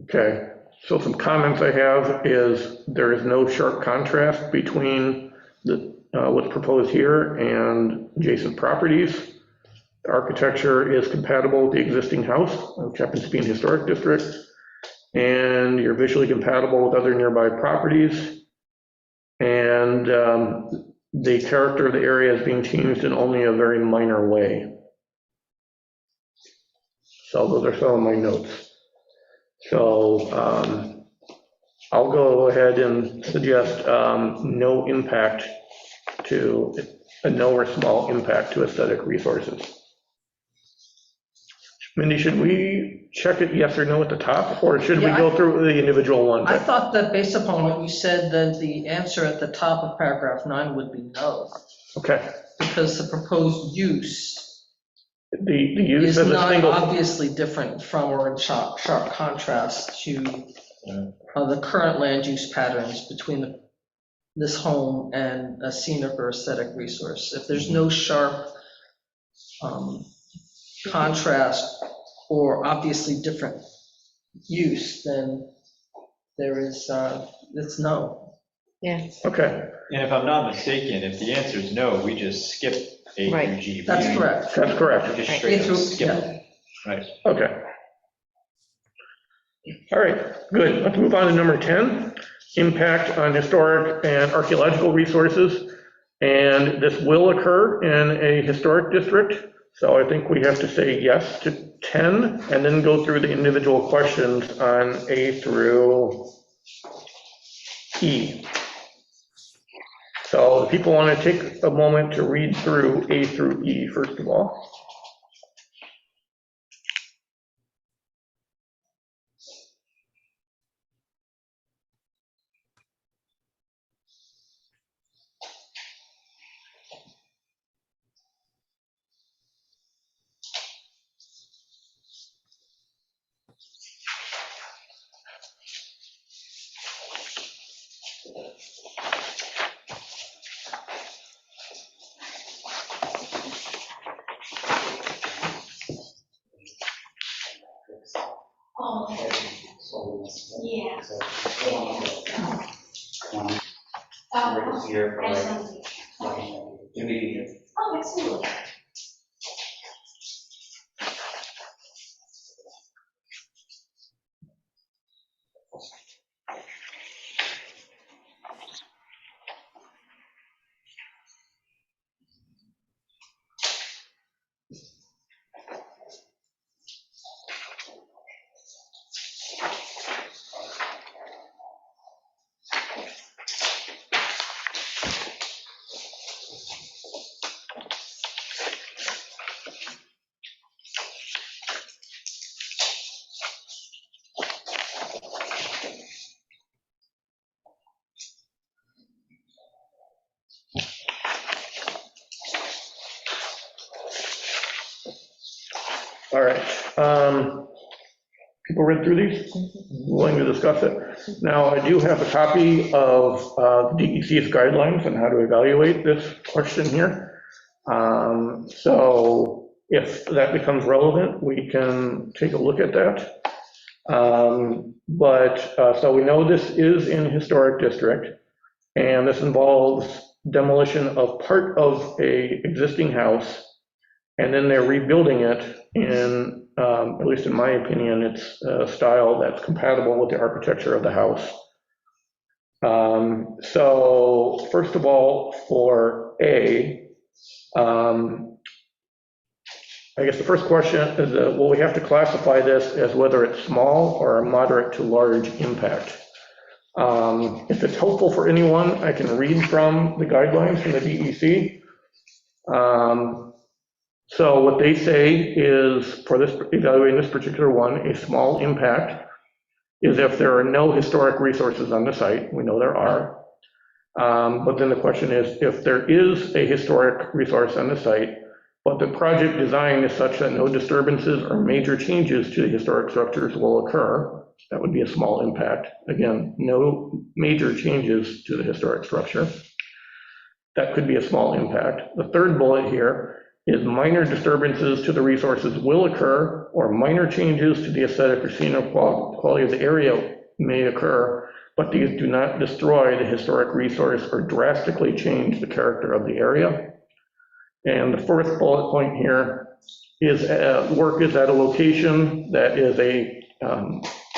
Okay, so some comments I have is there is no sharp contrast between what's proposed here and adjacent properties. The architecture is compatible with the existing house, which happens to be in historic district, and you're visually compatible with other nearby properties. And the character of the area is being changed in only a very minor way. So those are some of my notes. So I'll go ahead and suggest no impact to, a no or small impact to aesthetic resources. Mindy, should we check it yes or no at the top, or should we go through the individual ones? I thought that based upon what you said, that the answer at the top of paragraph 9 would be no. Okay. Because the proposed use The use is of a not single. obviously different from or in sharp contrast to the current land use patterns between this home and a scenic or aesthetic resource. If there's no sharp contrast or obviously different use, then there is, it's no. Yeah. Okay. And if I'm not mistaken, if the answer is no, we just skip A Right. through G. That's correct. That's correct. Just Right. straight A up through- skip yeah. it. Right. Okay. All right, good. Let's move on to number 10, impact on historic and archaeological resources. And this will occur in a historic district. So I think we have to say yes to 10 and then go through the individual questions on A through E. So people want to take a moment to read through A through E, first of all. Yeah. Oh, absolutely. All right. People read through these? Willing to discuss it? Now, I do have a copy of DEC's guidelines on how to evaluate this question here. So if that becomes relevant, we can take a look at that. So we know this is in historic district, and this involves demolition of part of a existing house, and then they're rebuilding it in, at least in my opinion, it's a style that's compatible with the architecture of the house. So first of all, for A, I guess the first question is, will we have to classify this as whether it's small or a moderate to large impact? If it's helpful for anyone, I can read from the guidelines from the DEC. So what they say is, for this, evaluating this particular one, a small impact is if there are no historic resources on the site. We know there are. But then the question is, if there is a historic resource on the site, but the project design is such that no disturbances or major changes to the historic structures will occur, that would be a small impact. Again, no major changes to the historic structure. That could be a small impact. The third bullet here is minor disturbances to the resources will occur, or minor changes to the aesthetic or scenic quality of the area may occur, but these do not destroy the historic resource or drastically change the character of the area. And the fourth bullet point here is work is at a location that is a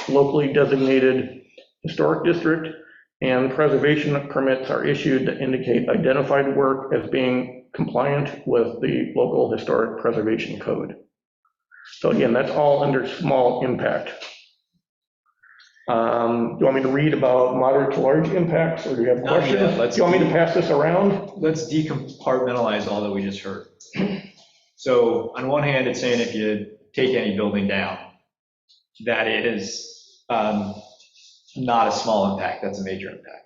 locally designated historic district, and preservation permits are issued that indicate identified work as being compliant with the local historic preservation code. So again, that's all under small impact. Do you want me to read about moderate to large impacts, or do you have questions? Yeah, do you want me to pass this around? Let's decompartmentalize all that we just heard. So on one hand, it's saying if you take any building down, that it is not a small impact, that's a major impact.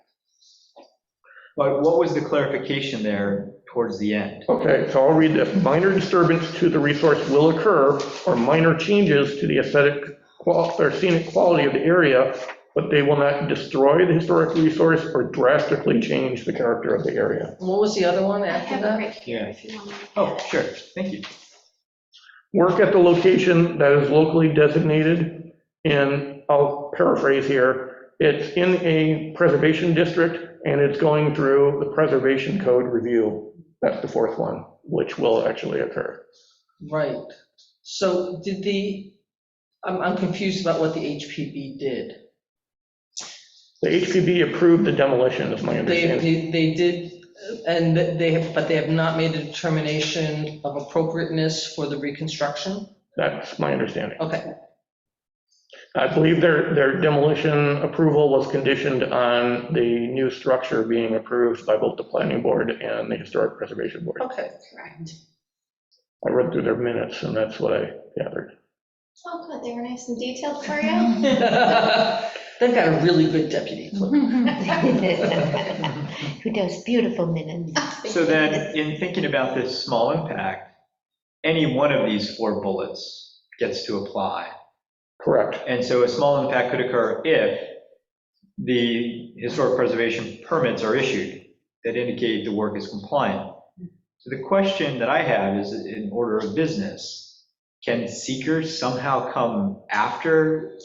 But what was the clarification there towards the end? Okay, so I'll read this. Minor disturbance to the resource will occur, or minor changes to the aesthetic or scenic quality of the area, but they will not destroy the historic resource or drastically change the character of the area. What was the other one I after have it that? right here if you want me to. Oh, sure, thank you. Work at the location that is locally designated, and I'll paraphrase here, it's in a preservation district and it's going through the preservation code review. That's the fourth one. which will actually occur. Right. So I'm confused about what the HPB did. The HPB approved the demolition, is my understanding. They did, and but they have not made a determination of appropriateness for the reconstruction? That's my understanding. Okay, I believe their demolition approval was conditioned on the new structure being approved by both the planning board and the historic preservation board. okay. Correct. I read through their minutes and that's what I gathered. Oh, good, they were nice and detailed for you. They've got a really good deputy clerk. Who does beautiful minutes. So then, in thinking about this small impact, any one of these 4 bullets gets to apply. Correct. And so a small impact could occur if the historic preservation permits are issued that indicate the work is compliant. So the question that I have is, in order of business, can seekers somehow come after?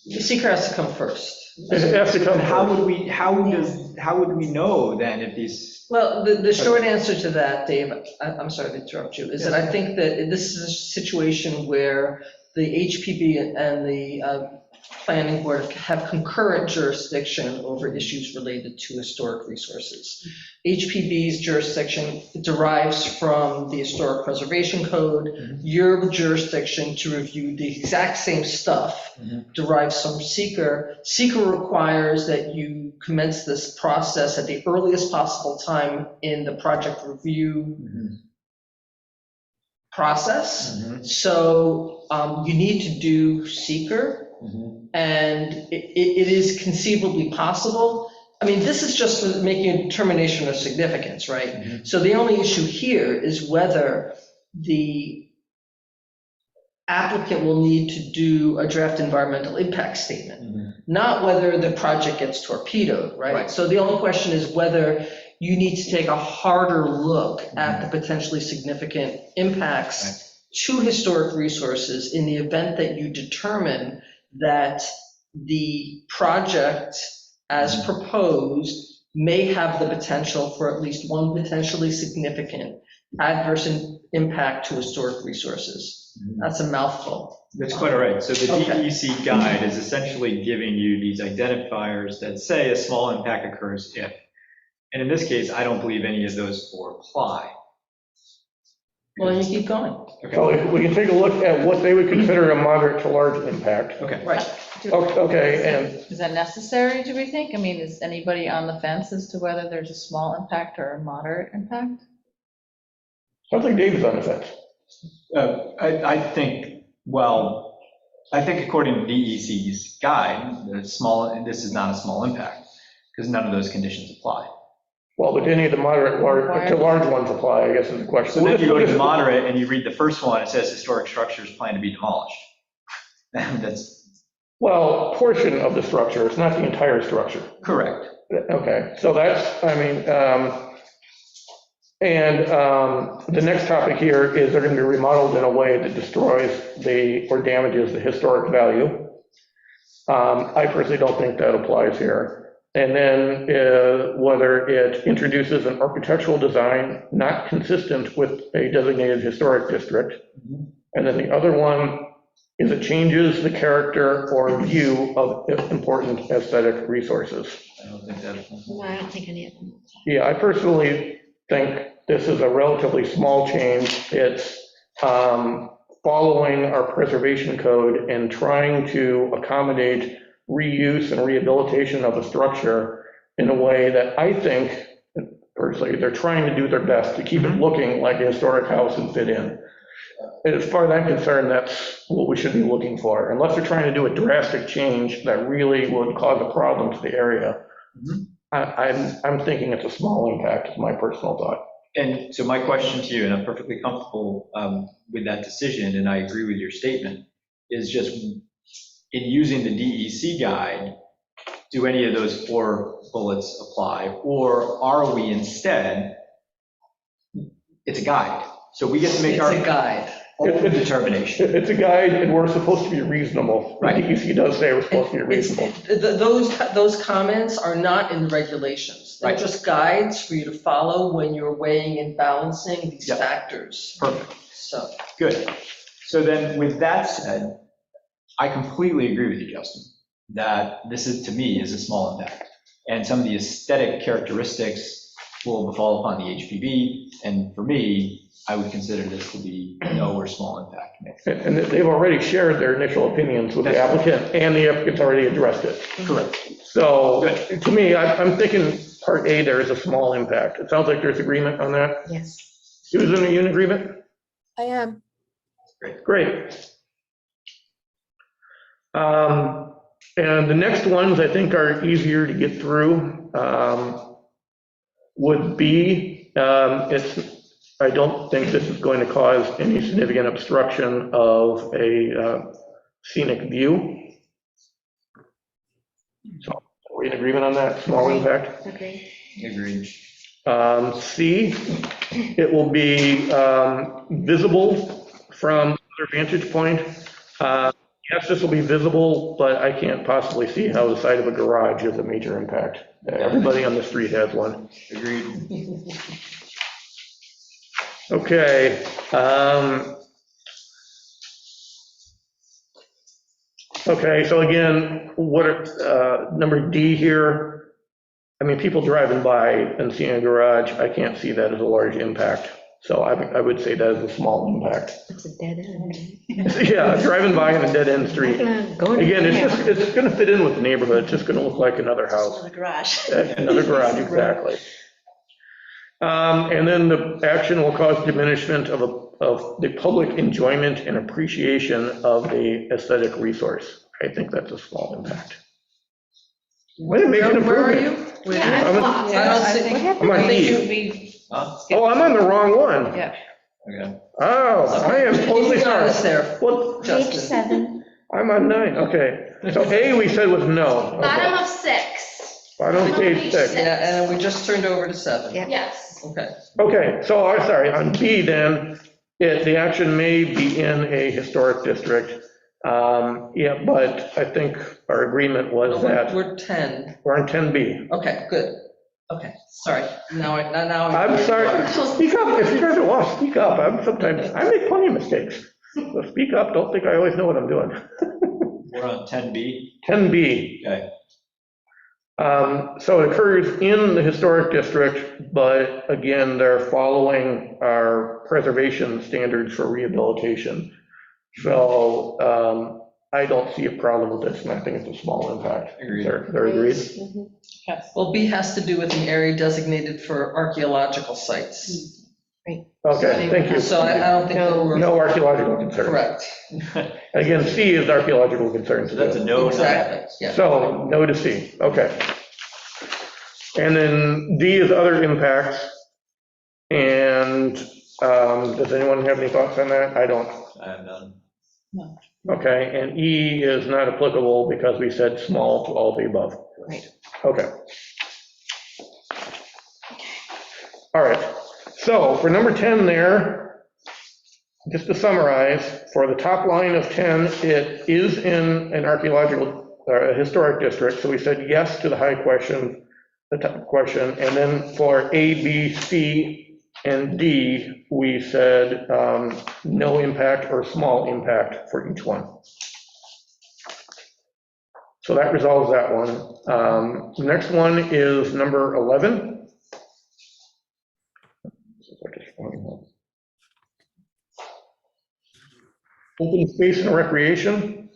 The seeker has to come first. It has to come How first. would we know then if these? Well, the short answer to that, Dave, I'm sorry to interrupt you, is that I think that this is a situation where the HPB and the planning board have concurrent jurisdiction over issues related to historic resources. HPB's jurisdiction derives from the Historic Preservation Code. Your jurisdiction to review the exact same stuff derives from seeker. Seeker requires that you commence this process at the earliest possible time in the project review process. So you need to do seeker, and it is conceivably possible. I mean, this is just making a determination of significance, right? So the only issue here is whether the applicant will need to do a draft environmental impact statement, not whether the project gets torpedoed, right? So the only question is whether you need to take a harder look at the potentially significant impacts to historic resources in the event that you determine that the project as proposed may have the potential for at least one potentially significant adverse impact to historic resources. That's a mouthful. That's quite all right. So the DEC guide is essentially giving you these identifiers that say a small impact occurs if. And in this case, I don't believe any of those 4 apply. Well, you keep going. Okay. So if we can take a look at what they would consider a moderate to large impact. Okay. Right. Okay, and Is that necessary, do we think? I mean, is anybody on the fence as to whether there's a small impact or a moderate impact? sounds like Dave's on the fence. I think according to DEC's guide, this is not a small impact because none of those conditions apply. Well, but any of the moderate to large ones apply, I guess is the question. So then you go to moderate and you read the first one, it says historic structures plan to be demolished. Well, portion of the structure, it's not the entire structure. Correct. Okay, so that's, I mean, the next topic here is they're going to be remodeled in a way that destroys or damages the historic value. I personally don't think that applies here. And then whether it introduces an architectural design not consistent with a designated historic district. And then the other one is it changes the character or view of important aesthetic resources. I don't think that applies. No, I don't think any of them. Yeah, I personally think this is a relatively small change. It's following our preservation code and trying to accommodate reuse and rehabilitation of a structure in a way that I think, personally, they're trying to do their best to keep it looking like a historic house and fit in. And as far as I'm concerned, that's what we should be looking for. Unless they're trying to do a drastic change that really would cause a problem to the area, I'm thinking it's a small impact, is my personal thought. And so my question to you, and I'm perfectly comfortable with that decision, and I agree with your statement, is just in using the DEC guide, do any of those 4 bullets apply? Or are we instead, it's a guide. So we get to make It's a guide. own determination. It's a guide, and we're supposed to be reasonable. Right. The DEC does say we're supposed to be reasonable. Those comments are not in the regulations. They're Right. just guides for you to follow when you're weighing and balancing these Yep. factors. Perfect. So, Good. So then with that said, I completely agree with you, Justin, that this is, to me, is a small impact. And some of the aesthetic characteristics will befall upon the HPV. And for me, I would consider this to be no or small impact. And they've already shared their initial opinions with the applicant, and the applicant's already addressed it. Correct. So to me, I'm thinking part A there is a small impact. It sounds like there's agreement on that. Yes. Susan, are you in agreement? I am. Great. And the next ones I think are easier to get through. Would be, I don't think this is going to cause any significant obstruction of a scenic view. So are we in agreement on that, small impact? Okay. Agreed. C, it will be visible from other vantage point. Yes, this will be visible, but I can't possibly see how the side of a garage is a major impact. Everybody on the street has one. Agreed. Okay. Okay, so again, number D here, I mean, people driving by and seeing a garage, I can't see that as a large impact. So I would say that is a small impact. It's a dead end. Yeah, driving by in a dead-end street. Again, it's gonna fit in with the neighborhood, it's just gonna look like another house. Another garage. Another garage, exactly. And then the action will cause diminishment of the public enjoyment and appreciation of the aesthetic resource. I think that's a small impact. Wait, make an where are improvement. you? Yeah, I'm it's I don't I see. I'm on think E. it would be. Oh, I'm on the wrong one. Yeah. Okay. Oh, I am totally He's got sorry. us there, Well, Justin. 7. I'm on 9, okay. So A, we said was no. Bottom Okay. of 6. Bottom of page 6. Yeah, and then we just turned over to 7. Yeah. Yes. Okay. Okay, so I'm sorry, on B then, the action may be in a historic district. Yeah, but I think our agreement No, was that we're 10. we're on 10B. Okay, good. Okay, sorry. Now I'm sorry, speak up, if you guys are lost, speak up. I make plenty of mistakes. So speak up, don't think I always know what I'm doing. We're on 10B. 10B. Okay. So it occurs in the historic district, but again, they're following our preservation standards for rehabilitation. So I don't see a problem with this, and I think it's a small impact. Agreed. They're agreed? Yes. Well, B has to do with an area designated for archaeological sites. Okay, thank you. So I don't think that we're. No archaeological concerns. Correct. Again, C is archaeological concerns. So that's a no. Exactly, yeah. So no to C, okay. And then D is other impacts. And does anyone have any thoughts on that? I don't. I have none. Okay, and E is not applicable because we said small to all the above. Right. Okay. All right, so for number 10 there, just to summarize, for the top line of 10, it is in an archaeological, historic district, so we said yes to the high question, the top question, and then for A, B, C, and D, we said no impact or small impact for each one. So that resolves that one. The next one is number 11. Open space and recreation,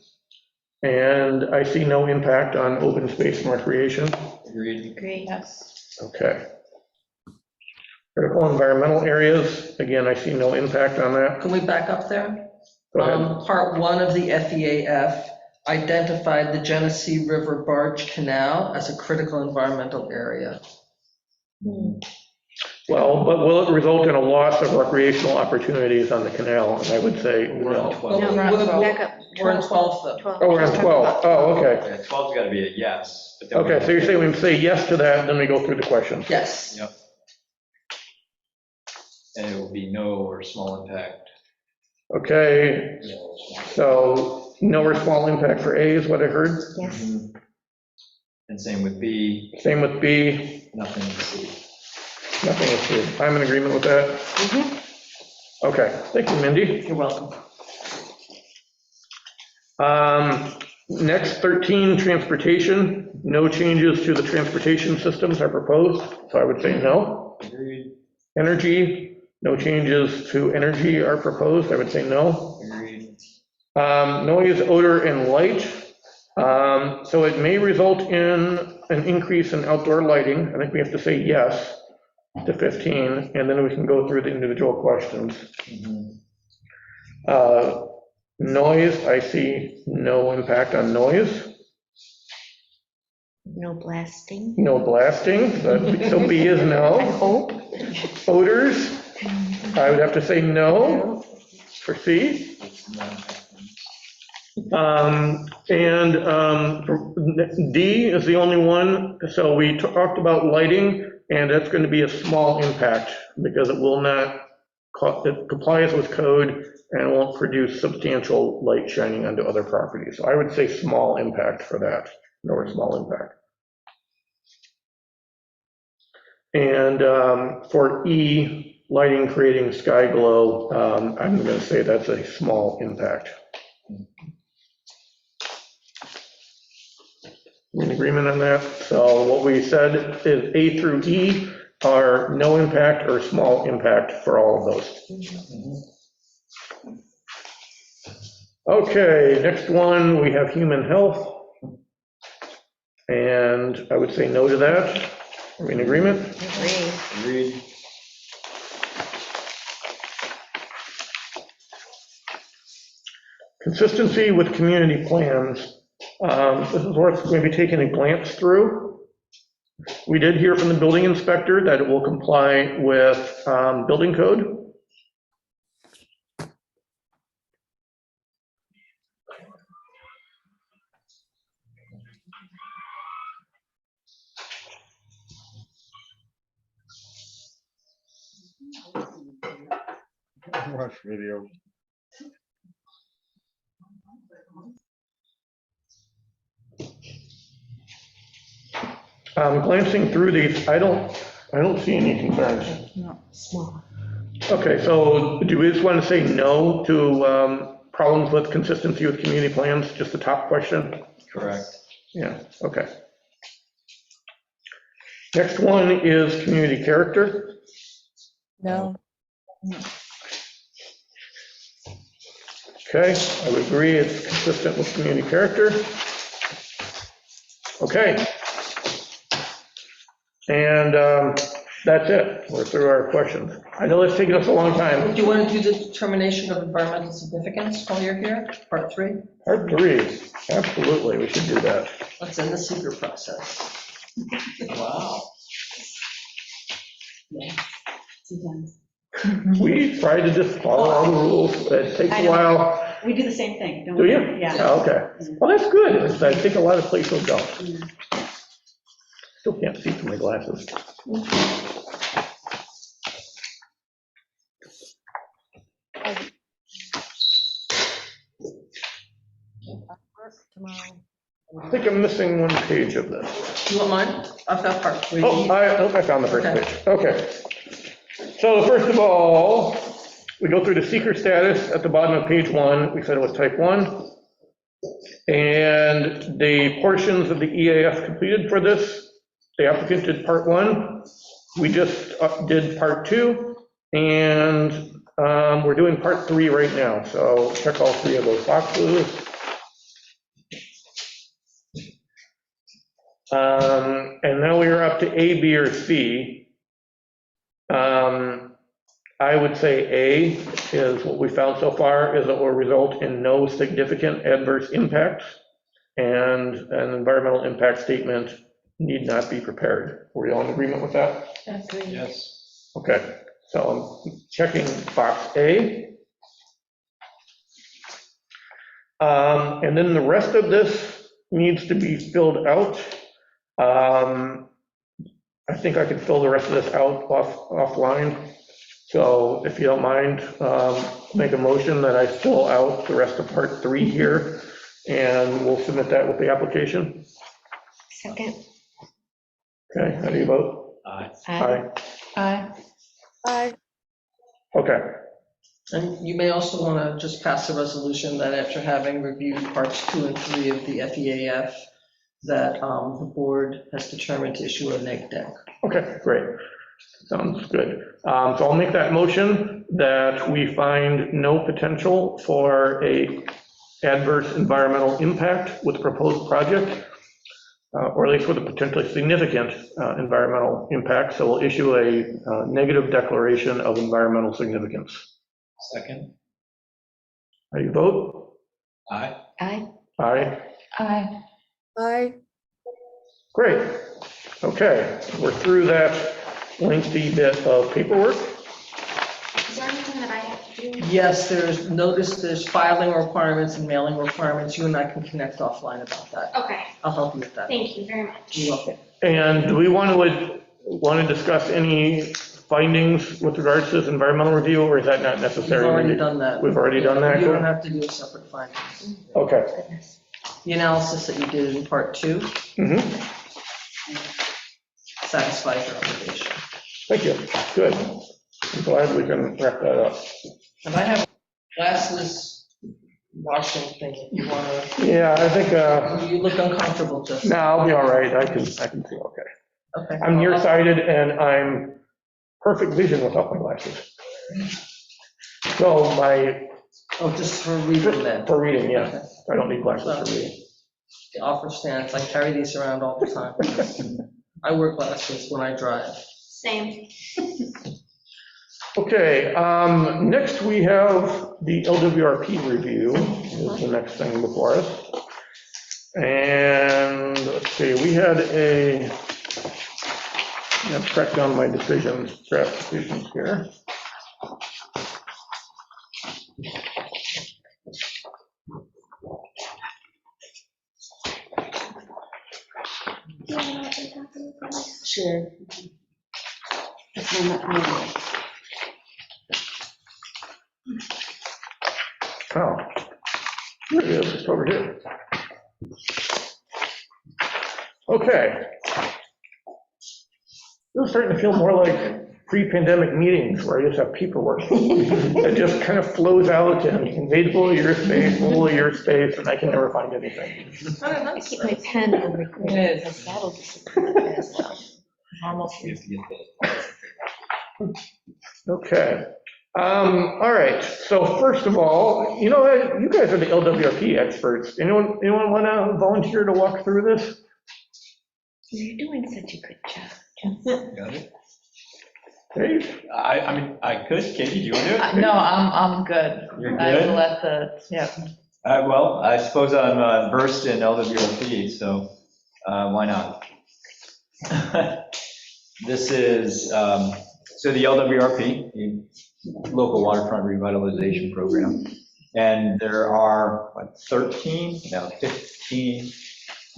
and I see no impact on open space and recreation. Agreed. Great. Yes. Okay. Critical environmental areas, again, I see no impact on that. Can we back up there? Go ahead. Part 1 of the FEAF identified the Genesee River Barge Canal as a critical environmental area. Well, but will it result in a loss of recreational opportunities on the canal? And I would say no. Well, No, back up. We're in 12 though. Oh, we're on 12. Oh, okay. Yeah, 12's got to be a yes. But then Okay, so you're saying we say yes to that, then we go through the questions. Yes. Yep. And it will be no or small impact Okay, so no or small impact for A is what I heard. Yes. And same with B, Same with B, nothing with C. nothing with C. I'm in agreement with that. Mhm. Okay, thank you, Mindy. You're welcome. Next, 13, transportation. No changes to the transportation systems are proposed, so I would say no. Agreed, Energy, no changes to energy are proposed, I would say no. agreed. Noise, odor, and light. So it may result in an increase in outdoor lighting. I think we have to say yes to 15, and then we can go through the individual questions. Mhm. Noise, I see no impact on noise. No blasting. No blasting, so B is I no. hope. Odors, I would have to say no for C. D is the only one, so we talked about lighting, and that's going to be a small impact because it will not, it complies with code and won't produce substantial light shining onto other properties. So I would say small impact for that, or small impact. And for E, lighting creating sky glow, I'm going to say that's a small impact. In agreement on that? So what we said is A through E are no impact or small impact for all of those. Okay, next one, we have human health. And I would say no to that. Are we in agreement? Agree. Agreed. Consistency with community plans. This is worth maybe taking a glance through. We did hear from the building inspector that it will comply with building code. Watch video. Glancing through these, I don't see any concerns. Small. Okay, so do we just want to say no to problems with consistency with community plans, just the top question? Correct. Yeah, okay. Next one is community character. No. Okay, I would agree, it's consistent with community character. Okay. And that's it, we're through our questions. I know it's taken us a long time. Do you want to do the determination of environmental significance while you're here, part 3? Part 3, absolutely, we should do that. Let's end the secret process. Wow. Sometimes. We try to just follow all the rules, it takes I a know. while. We do the same thing, don't Do we? you? Yeah. Oh, okay. Well, that's good, I think a lot of places don't. Still can't see through my glasses. I think I'm missing one page of this. You want mine? I've got part 3. Oh, I found the first Okay. page. Okay. So first of all, we go through the seeker status at the bottom of page 1. We said it was type 1. And the portions of the EAF completed for this, the applicant did part 1. We just did part 2. And we're doing part 3 right now. So check all 3 of those boxes. And now we are up to A, B, or C. I would say A is what we found so far, is it will result in no significant adverse impacts, and an environmental impact statement need not be prepared. Were you all in agreement with that? Yes. Okay, so I'm checking box A. And then the rest of this needs to be filled out. I think I could fill the rest of this out offline. So if you don't mind, make a motion that I fill out the rest of part 3 here, and we'll submit that with the application. Second. Okay, how do you vote? Aye. Aye. Aye. Aye. Okay, And you may also want to just pass a resolution that after having reviewed parts 2 and 3 of the FEAF, that the board has determined to issue a neg deck. okay, great. Sounds good. So I'll make that motion that we find no potential for a adverse environmental impact with the proposed project, or at least with a potentially significant environmental impact. So we'll issue a negative declaration of environmental significance. Second. How do you vote? Aye. Aye. Aye. Aye. Aye. Great. Okay, we're through that lengthy bit of paperwork. Is there anything that I have to do? Yes, there's filing requirements and mailing requirements. You and I can connect offline about that. Okay, I'll help you with that. thank you very much. You're welcome. And do we want to discuss any findings with regards to this environmental review, or is that not We've necessary? already done that. We've already done that? You don't have to do a separate findings. Okay. The analysis that you did in part 2 Mhm. satisfies your obligation. Thank you. Good. I'm glad we can wrap that up. And I have glasses washing thing if you want to. Yeah, I think, You look uncomfortable, just. no, I'll be all right. I can see okay. Okay. I'm nearsighted and I'm perfect vision without my glasses. So Oh, just for reading then. for reading, yeah. Okay. I don't need glasses for reading. The offer stands, I carry these around all the time. I wear glasses when I drive. Same. Okay, next we have the LWRP review is the next thing before us. And let's see, we had I'll track down my draft decisions here. Do you want to open that up? Sure. That's one that I- Oh, here it is, it's over here. Okay. This is starting to feel more like pre-pandemic meetings where I just have paperwork. It just kind of flows out and invades a little of your space, a little of your space, and I can never find anything. I keep my pen over here. It is. because that'll disappear fast. Almost. Okay. All right, so first of all, you know what, you guys are the LWRP experts. Anyone want to volunteer to walk through this? You're doing such a good job. Got it. Dave? I mean, I could. Katie, do you want to do it? No, I'm good. You're I good? will let the, yeah. Well, I suppose I'm versed in LWRP, so why not? This is, so the LWRP, the Local Waterfront Revitalization Program, and there are, 15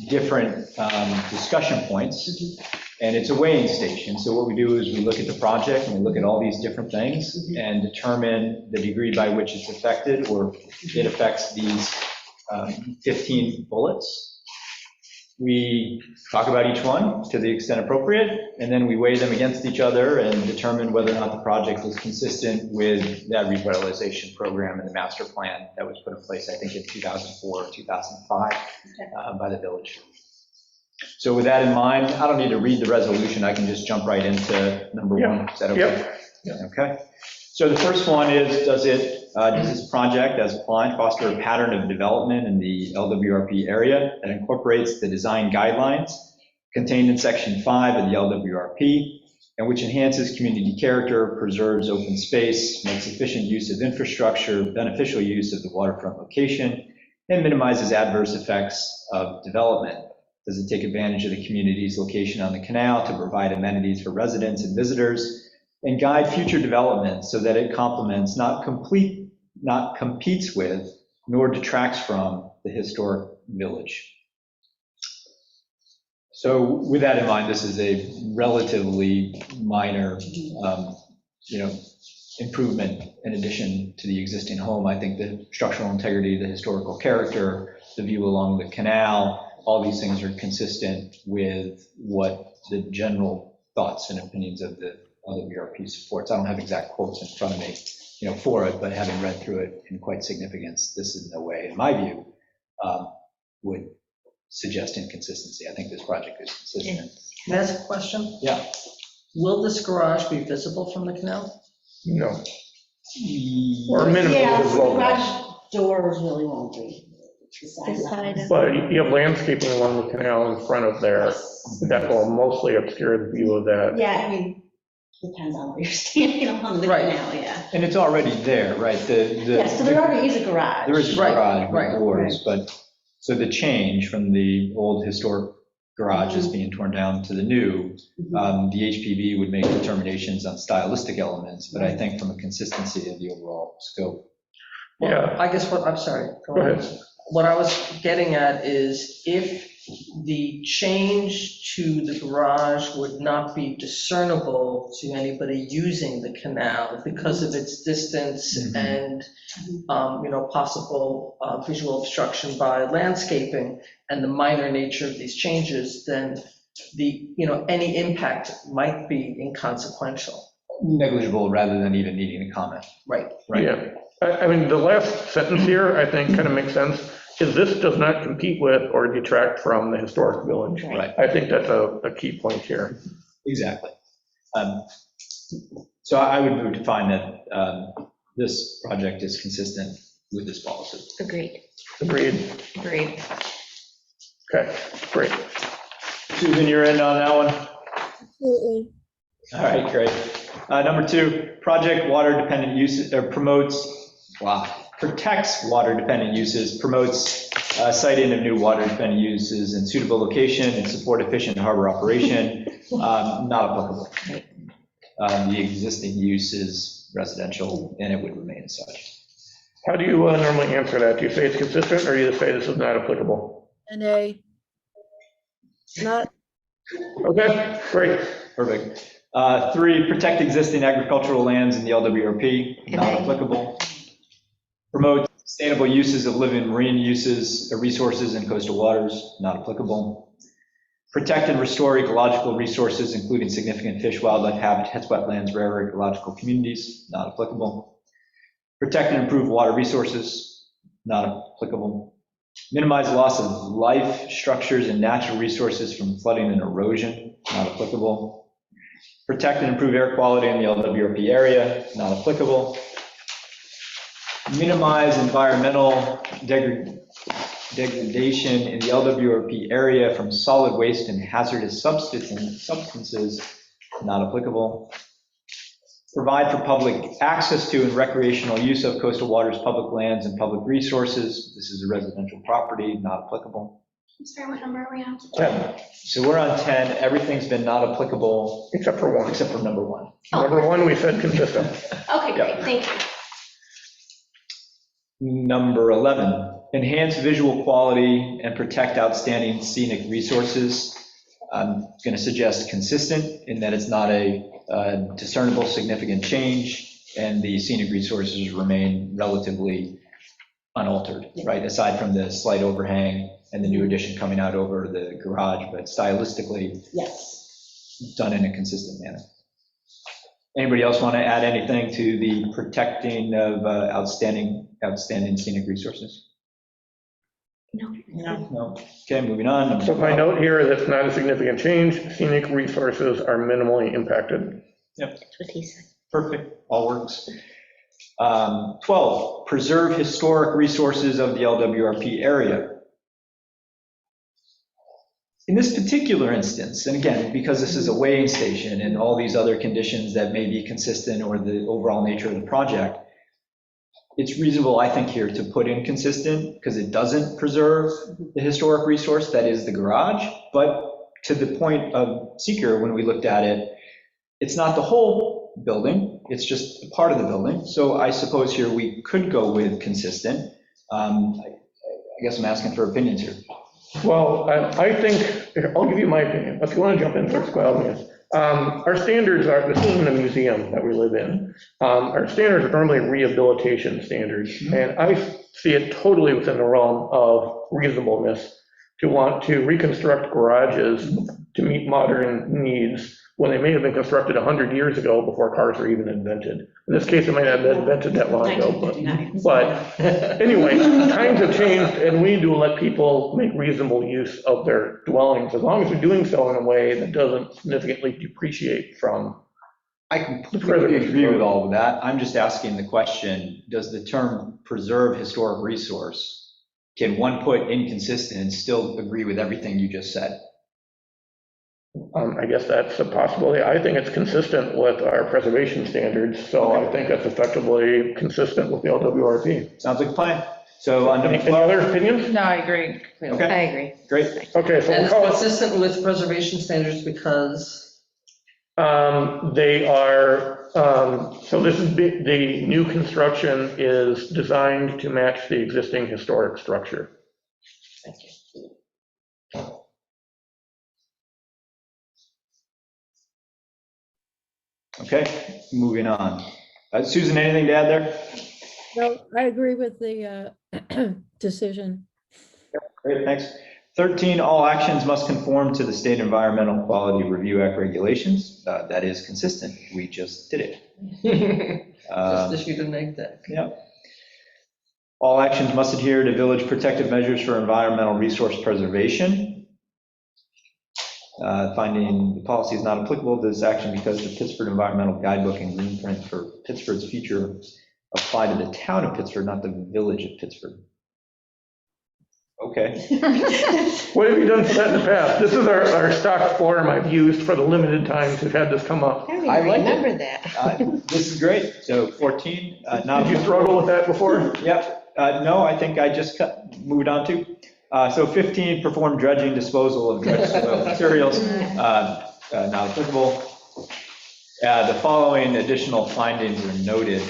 different discussion points, and it's a weighing station. So what we do is we look at the project and we look at all these different things and determine the degree by which it's affected or it affects these 15 bullets. We talk about each one to the extent appropriate, and then we weigh them against each other and determine whether or not the project is consistent with that revitalization program and the master plan that was put in place, I think, in 2004 or 2005 by the village. So with that in mind, I don't need to read the resolution. I can just jump right into number one. Is that okay? Yep. Okay. So the first one is, does this project, as applied, foster a pattern of development in the LWRP area that incorporates the design guidelines contained in section 5 of the LWRP, and which enhances community character, preserves open space, makes efficient use of infrastructure, beneficial use of the waterfront location, and minimizes adverse effects of development? Does it take advantage of the community's location on the canal to provide amenities for residents and visitors, and guide future development so that it complements, not competes with, nor detracts from the historic village? So with that in mind, this is a relatively minor, improvement in addition to the existing home. I think the structural integrity, the historical character, the view along the canal, all these things are consistent with what the general thoughts and opinions of the WRP supports. I don't have exact quotes in front of me, for it, but having read through it in quite significance, this is no way, in my view, would suggest inconsistency. I think this project is consistent. Can I ask a question? Yeah. Will this garage be visible from the canal? No. Or minimum Yeah, is the low. garage doors really won't be. But you have landscaping along the canal in front of there that will mostly obscure the view of that. Yeah, I mean, depends on where you're standing along the Right. canal, yeah. And it's already there, right? Yeah, so there already is a garage. There is a Right, garage right, with doors, but, so the change from the old historic garage is being torn down to the new, the HPV would make determinations on stylistic elements, but I think from a consistency of the overall scope. Well, Yeah. I guess I'm sorry. Go ahead. What I was getting at is if the change to the garage would not be discernible to anybody using the canal because of its distance and, possible visual obstruction by landscaping and the minor nature of these changes, then any impact might be inconsequential. Negligible rather than even needing a comment. Right. Right. Yeah. I mean, the last sentence here, I think, kind of makes sense, is this does not compete with or detract from the historic village. Right. I think that's a key point here. Exactly. So I would move to find that this project is consistent with this policy. Agreed. Agreed. Agreed. Okay, great. Susan, you're in on that one? Absolutely. All right, great. Number 2, project water dependent use, protects water dependent uses, promotes siting of new water dependent uses in suitable location and support efficient harbor operation, not applicable. The existing use is residential and it would remain as such. How do you normally answer that? Do you say it's consistent or do you say this is not applicable? NA. Not, Okay, great. Perfect. 3, protect existing agricultural lands in the LWRP, not applicable. Promote sustainable uses of living marine uses, resources in coastal waters, not applicable. Protect and restore ecological resources, including significant fish, wildlife habitats, wetlands, rare ecological communities, not applicable. Protect and improve water resources, not applicable. Minimize loss of life, structures, and natural resources from flooding and erosion, not applicable. Protect and improve air quality in the LWRP area, not applicable. Minimize environmental degradation in the LWRP area from solid waste and hazardous substances, not applicable. Provide for public access to and recreational use of coastal waters, public lands, and public resources. This is a residential property, not applicable. I'm sorry, what number are we on? 10, So we're on 10. Everything's been not applicable except for 1. except for number 1. Number 1, we said consistent. Okay, great, thank you. Number 11, enhance visual quality and protect outstanding scenic resources. I'm going to suggest consistent in that it's not a discernible significant change and the scenic resources remain relatively unaltered, right? Aside from the slight overhang and the new addition coming out over the garage, but stylistically Yes. done in a consistent manner. Anybody else want to add anything to the protecting of outstanding scenic resources? No. No. Okay, moving on. So my note here is it's not a significant change. Scenic resources are minimally impacted. Yep. That's what he said. Perfect, all works. 12, preserve historic resources of the LWRP area. In this particular instance, and again, because this is a weighing station and all these other conditions that may be consistent or the overall nature of the project, it's reasonable, I think, here to put in consistent because it doesn't preserve the historic resource that is the garage. But to the point of seeker, when we looked at it, it's not the whole building, it's just a part of the building. So I suppose here we could go with consistent. I guess I'm asking for opinions here. Well, I think, I'll give you my opinion. If you want to jump in first, by all means. Our standards are, this is in the museum that we live in. Our standards are normally rehabilitation standards, and I see it totally within the realm of reasonableness to want to reconstruct garages to meet modern needs when they may have been constructed 100 years ago before cars were even invented. In this case, it might not have been invented that long ago, but anyway, times have changed, and we need to let people make reasonable use of their dwellings, as long as we're doing so in a way that doesn't significantly depreciate from. I completely agree with all of that. I'm just asking the question, does the term preserve historic resource, can one put inconsistent and still agree with everything you just said? I guess that's a possibility. I think it's consistent with our preservation standards, so I think that's effectively consistent with the LWRP. Sounds like a plan. So on Any other opinions? No, I agree. Okay. I agree. Great. Okay, so And we'll it's call it. consistent with preservation standards because, They are, so this is, the new construction is designed to match the existing historic structure. thank you. Okay, moving on. Susan, anything to add there? No, I agree with the decision. Great, thanks. 13, all actions must conform to the State Environmental Quality Review Act regulations. That is consistent. We just did it. Just issued a neg deck. Yep. All actions must adhere to village protective measures for environmental resource preservation. Finding the policy is not applicable to this action because the Pittsburgh Environmental Guidebook and Greenprint for Pittsburgh's future apply to the town of Pittsburgh, not the village of Pittsburgh. Okay. What have you done for that in the past? This is our stock form I've used for the limited times we've had this come up. I like remember it. that. This is great. So 14, not. Did you struggle with that before? Yep. No, I think I just moved on to. So 15, perform dredging disposal of dredged soil materials, not applicable. The following additional findings are noted.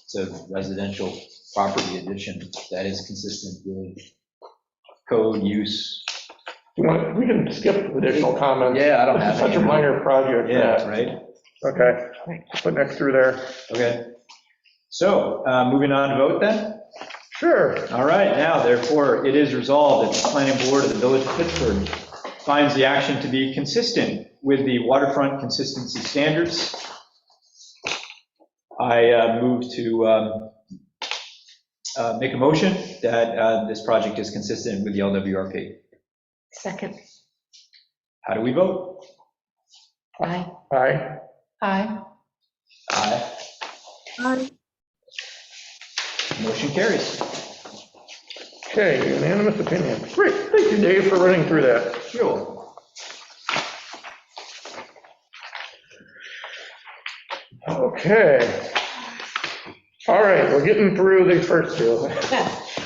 It's a residential property addition that is consistent with code use. We can skip additional comments. Yeah, I don't have It's such a any. minor project. Yeah, that- right? Okay, put next through there. Okay. So moving on to vote then? Sure. All right, now therefore it is resolved that the planning board of the village of Pittsburgh finds the action to be consistent with the waterfront consistency standards. I move to make a motion that this project is consistent with the LWRP. Second. How do we vote? Aye. Aye. Aye. Aye. Aye. Motion carries. Okay, unanimous opinion. Great, thank you, Dave, for running through that. Sure. Okay. All right, we're getting through the first two.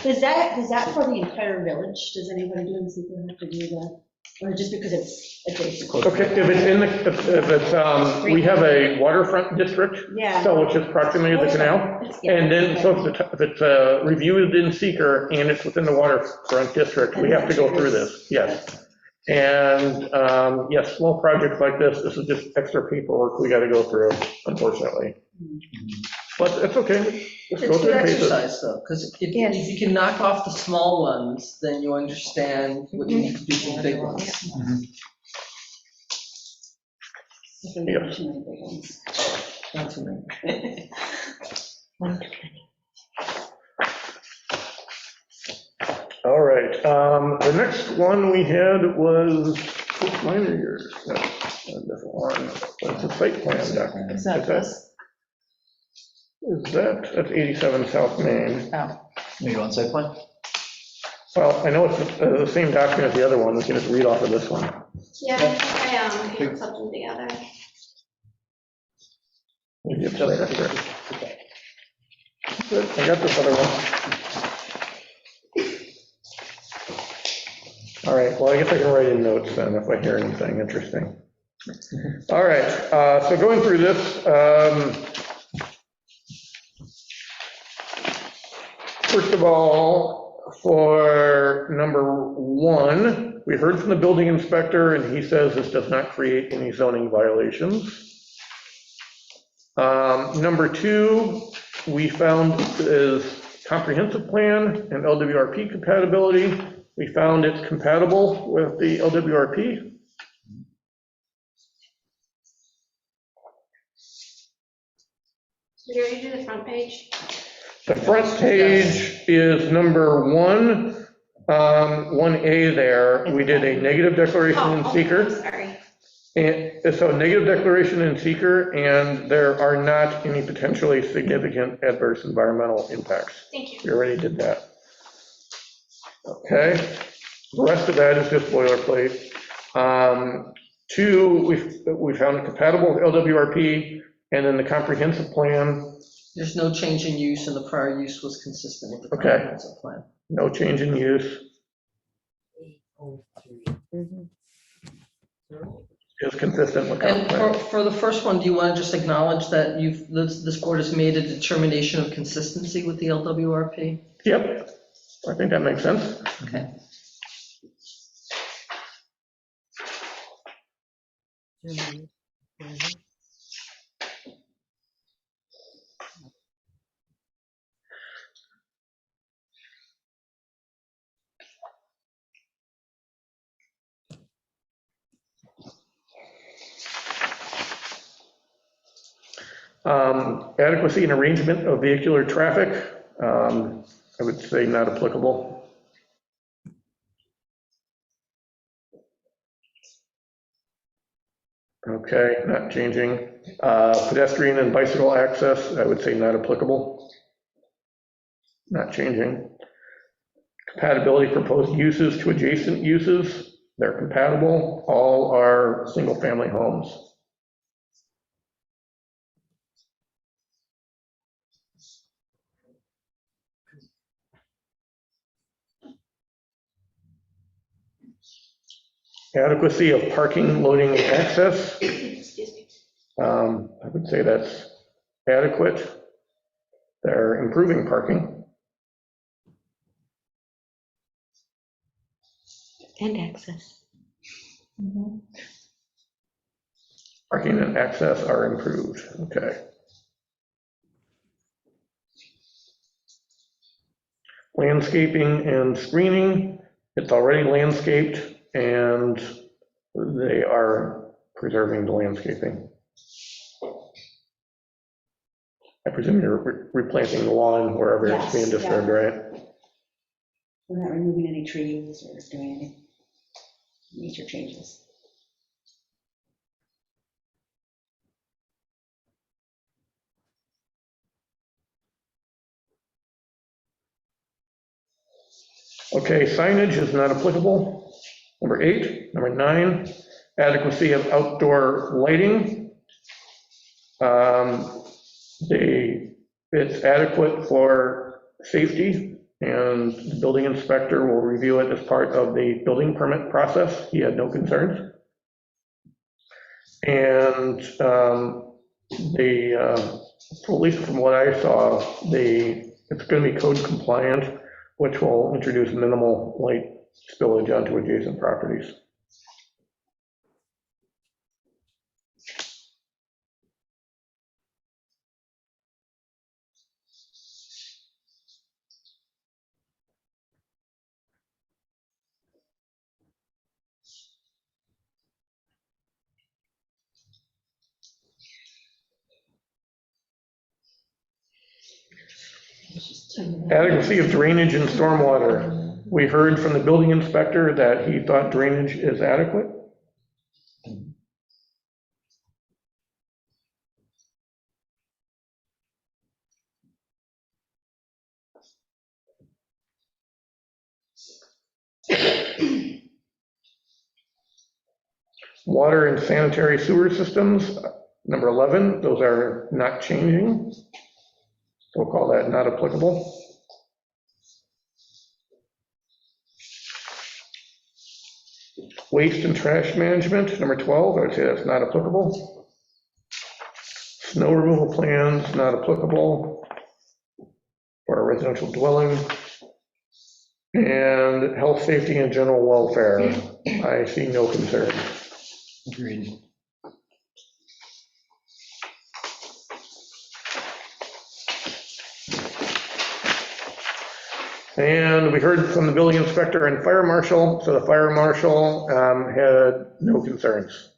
Is that for the entire village? Does anybody doing something have to do that? Or just because it's adjacent? Okay, if it's in the, if it's, we have a waterfront district, Yeah. so which is proximity to the canal. And then, so if it's reviewed in seeker and it's within the waterfront district, we have to go through this, yes. And yes, small projects like this is just extra paperwork we gotta go through, unfortunately. But it's okay, just go It's through good the paces. exercise though, because if Yes. you can knock off the small ones, then you understand what you need to do for the big ones. Not too many. All right, the next one we had was, mine or yours? No, a different one. It's a site plan document. Is that this? That's 87 South Main. Oh. You want site plan? Well, I know it's the same document as the other one, we can just read off of this one. Yeah, I put something together. Maybe it's right after. Good, I got this other one. All right, well, I guess I can write in notes then if I hear anything interesting. All right, so going through this, first of all, For number 1, we heard from the building inspector, and he says this does not create any zoning violations. Number 2, we found is comprehensive plan and LWRP compatibility. We found it's compatible with the LWRP. Did you already do the front page? The front page is number 1, 1A there. We did a negative declaration in seeker. Sorry. And so negative declaration in seeker, and there are not any potentially significant adverse environmental impacts. Thank you. We already did that. Okay, the rest of that is just boilerplate. 2, we found it compatible with LWRP, and then the comprehensive plan, There's no change in use, and the prior use was consistent with the Okay. comprehensive plan. no change in use, is consistent with comp And plan. for the first one, do you want to just acknowledge that this board has made a determination of consistency with the LWRP? Yep, I think that makes sense. Okay. Adequacy and arrangement of vehicular traffic, I would say not applicable. Okay, not changing. Pedestrian and bicycle access, I would say not applicable. Not changing. Compatibility proposed uses to adjacent uses, they're compatible. All are single-family homes. Adequacy of parking, loading, and access. Excuse me. I would say that's adequate. They're improving parking. And access. Parking and access are improved, okay. Landscaping and screening, it's already landscaped, and they are preserving the landscaping. I presume you're replanting the lawn wherever it's being Yes, disturbed, yeah. right? We're not removing any trees or doing any nature changes. Okay, signage is not applicable. Number 8. Number 9, adequacy of outdoor lighting. It's adequate for safety, and the building inspector will review it as part of the building permit process. He had no concerns. And at least from what I saw, it's going to be code compliant, which will introduce minimal light spillage onto adjacent properties. Adequacy of drainage and stormwater. We heard from the building inspector that he thought drainage is adequate. Water and sanitary sewer systems, number 11, those are not changing. We'll call that not applicable. Waste and trash management, number 12, I would say that's not applicable. Snow removal plans, not applicable for a residential dwelling. And health, safety, and general welfare, I see no concerns. Agreed. And we heard from the building inspector and fire marshal, so the fire marshal had no concerns.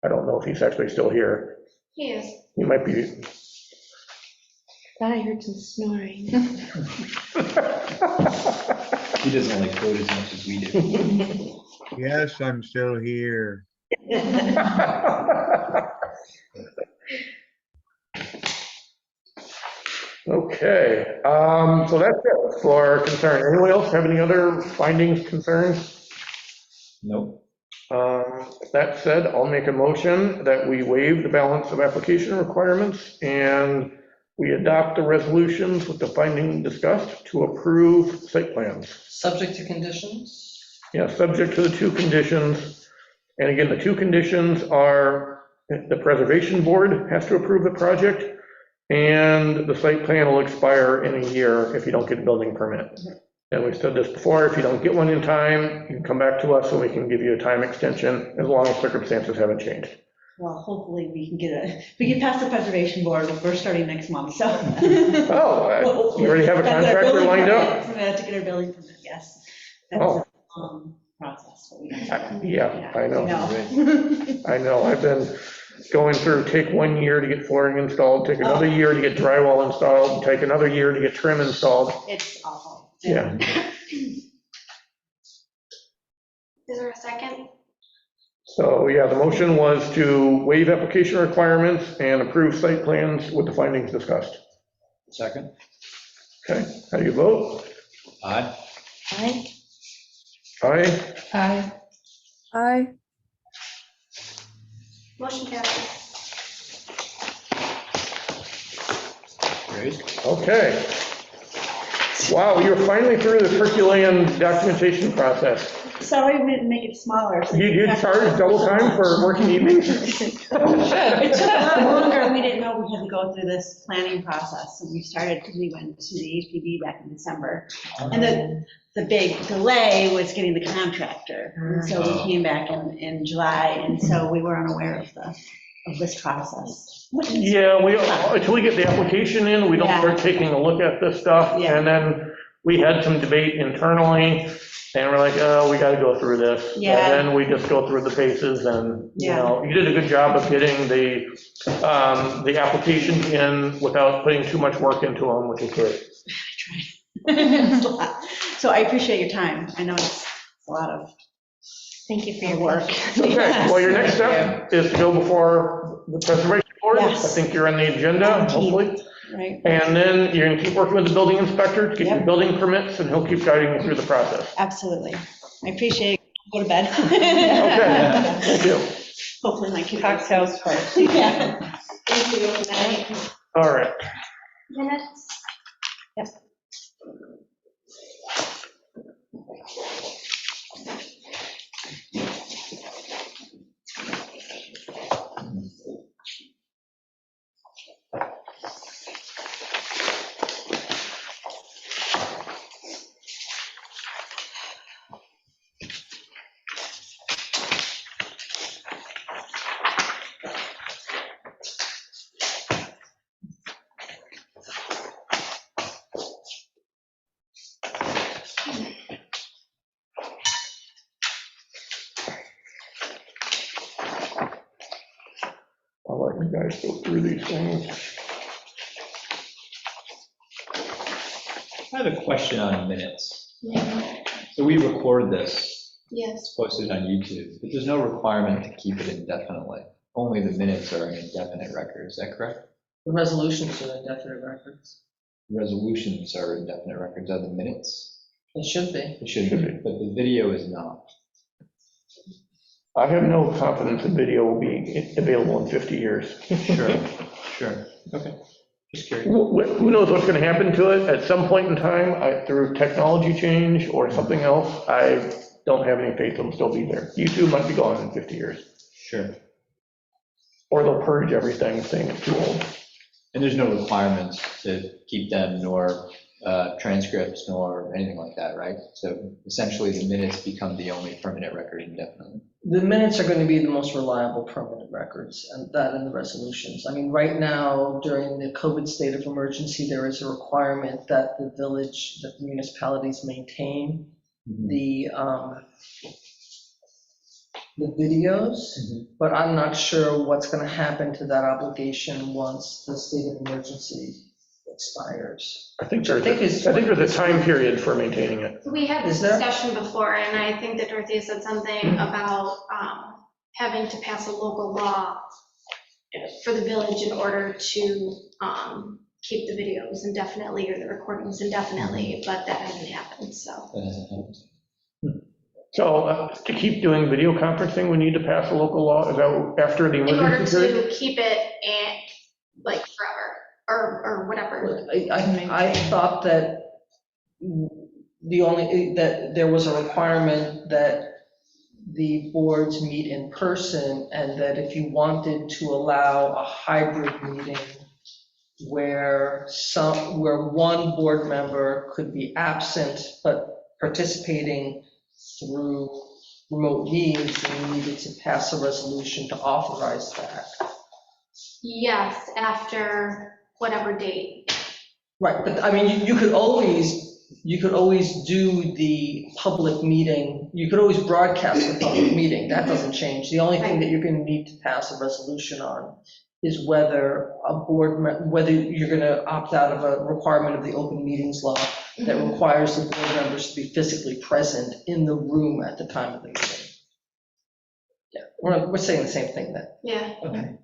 I don't know if he's actually still here. He is. He might be. Thought I heard some snoring. He doesn't like code as much as we do. Yes, I'm still here. Okay, so that's it for concern. Anyone else have any other findings, concerns? Nope. That said, I'll make a motion that we waive the balance of application requirements and we adopt the resolutions with the finding discussed to approve site plans. Subject to conditions? Yeah, subject to the two conditions. And again, the two conditions are the preservation board has to approve the project and the site plan will expire in a year if you don't get a building permit. And we've said this before, if you don't get one in time, you can come back to us and we can give you a time extension as long as circumstances haven't changed. Well, hopefully we can get past the preservation board. We're starting next month, so. Oh, you already have a contractor lined up? To get our building permit, yes. That's Oh. a long process. But we Yeah, I know. know. I know, I've been going through, take 1 year to get flooring installed, take another year to get drywall installed, take another year to get trim installed. It's awful. Yeah. Is there a second? So, yeah, the motion was to waive application requirements and approve site plans with the findings discussed. Second? Okay, how do you vote? Aye. Aye. Aye? Aye. Aye. Motion passes. Great. Okay. Wow, you're finally through the Herculean documentation process. Sorry, we didn't make it smaller. So You charge double time for working evenings? It took a lot longer. We didn't know we had to go through this planning process. And we started, because we went to the HPV back in December. And the big delay was getting the contractor. And so we came back in July, and so we were unaware of this process. Yeah, until we get the application in, we don't start taking a look at this stuff. Yeah. And then we had some debate internally, and we're like, oh, we got to go through this. Yeah. And then we just go through the paces, and, you Yeah. know, you did a good job of getting the applications in without putting too much work into them, which is good. It's a lot. So I appreciate your time. I know it's a lot of Thank you for your work. Okay, well, your next step is to go before the preservation board. Yes. I think you're on the agenda, hopefully. Right, And then you're gonna keep working with the building inspector to get your Yep. building permits, and he'll keep guiding you through the process. absolutely. I appreciate it. Go to bed. Okay, thank you. Hopefully my kid. Cocktails first. Yeah. Thank you. Good night. All right. Minutes? I'll let you guys go through these things. I have a question on minutes. So we record this, Yes. it's posted on YouTube, but there's no requirement to keep it indefinitely. Only the minutes are an indefinite record, is that correct? The resolutions are indefinite records. Resolutions are indefinite records, are the minutes? It should be. It should be, but the video is not. I have no confidence the video will be available in 50 years. Sure, sure, okay, just curious. Who knows what's gonna happen to it at some point in time, through technology change or something else. I don't have any faith it'll still be there. YouTube might be gone in 50 years. Sure, Or they'll purge everything, saying it's too old. and there's no requirements to keep them, nor transcripts nor anything like that, right? So essentially, the minutes become the only permanent record indefinitely. The minutes are going to be the most reliable permanent records, and that and the resolutions. I mean, right now, during the COVID state of emergency, there is a requirement that the village, that the municipalities maintain the videos, but I'm not sure what's going to happen to that obligation once the state of emergency expires. I think there's a time period for maintaining it. We had this Is there? discussion before, and I think that Dorothea said something about having to pass a local law for the village in order to keep the videos indefinitely or the recordings indefinitely, but that hasn't happened, so. That hasn't happened. So to keep doing video conferencing, we need to pass a local law, is that after the In order emergency period? to keep it and like forever, or whatever. I thought that that there was a requirement that the boards meet in person, and that if you wanted to allow a hybrid meeting where one board member could be absent but participating through remote means, you needed to pass a resolution to authorize that. Yes, after whatever date. Right, but I mean, you could always do the public meeting, you could always broadcast the public meeting, that doesn't change. The only thing that you're going to need to pass a resolution on is whether whether you're going to opt out of a requirement of the open meetings law that requires the board members to be physically present in the room at the time of the meeting. Yeah, we're saying the same thing then. Yeah, Okay,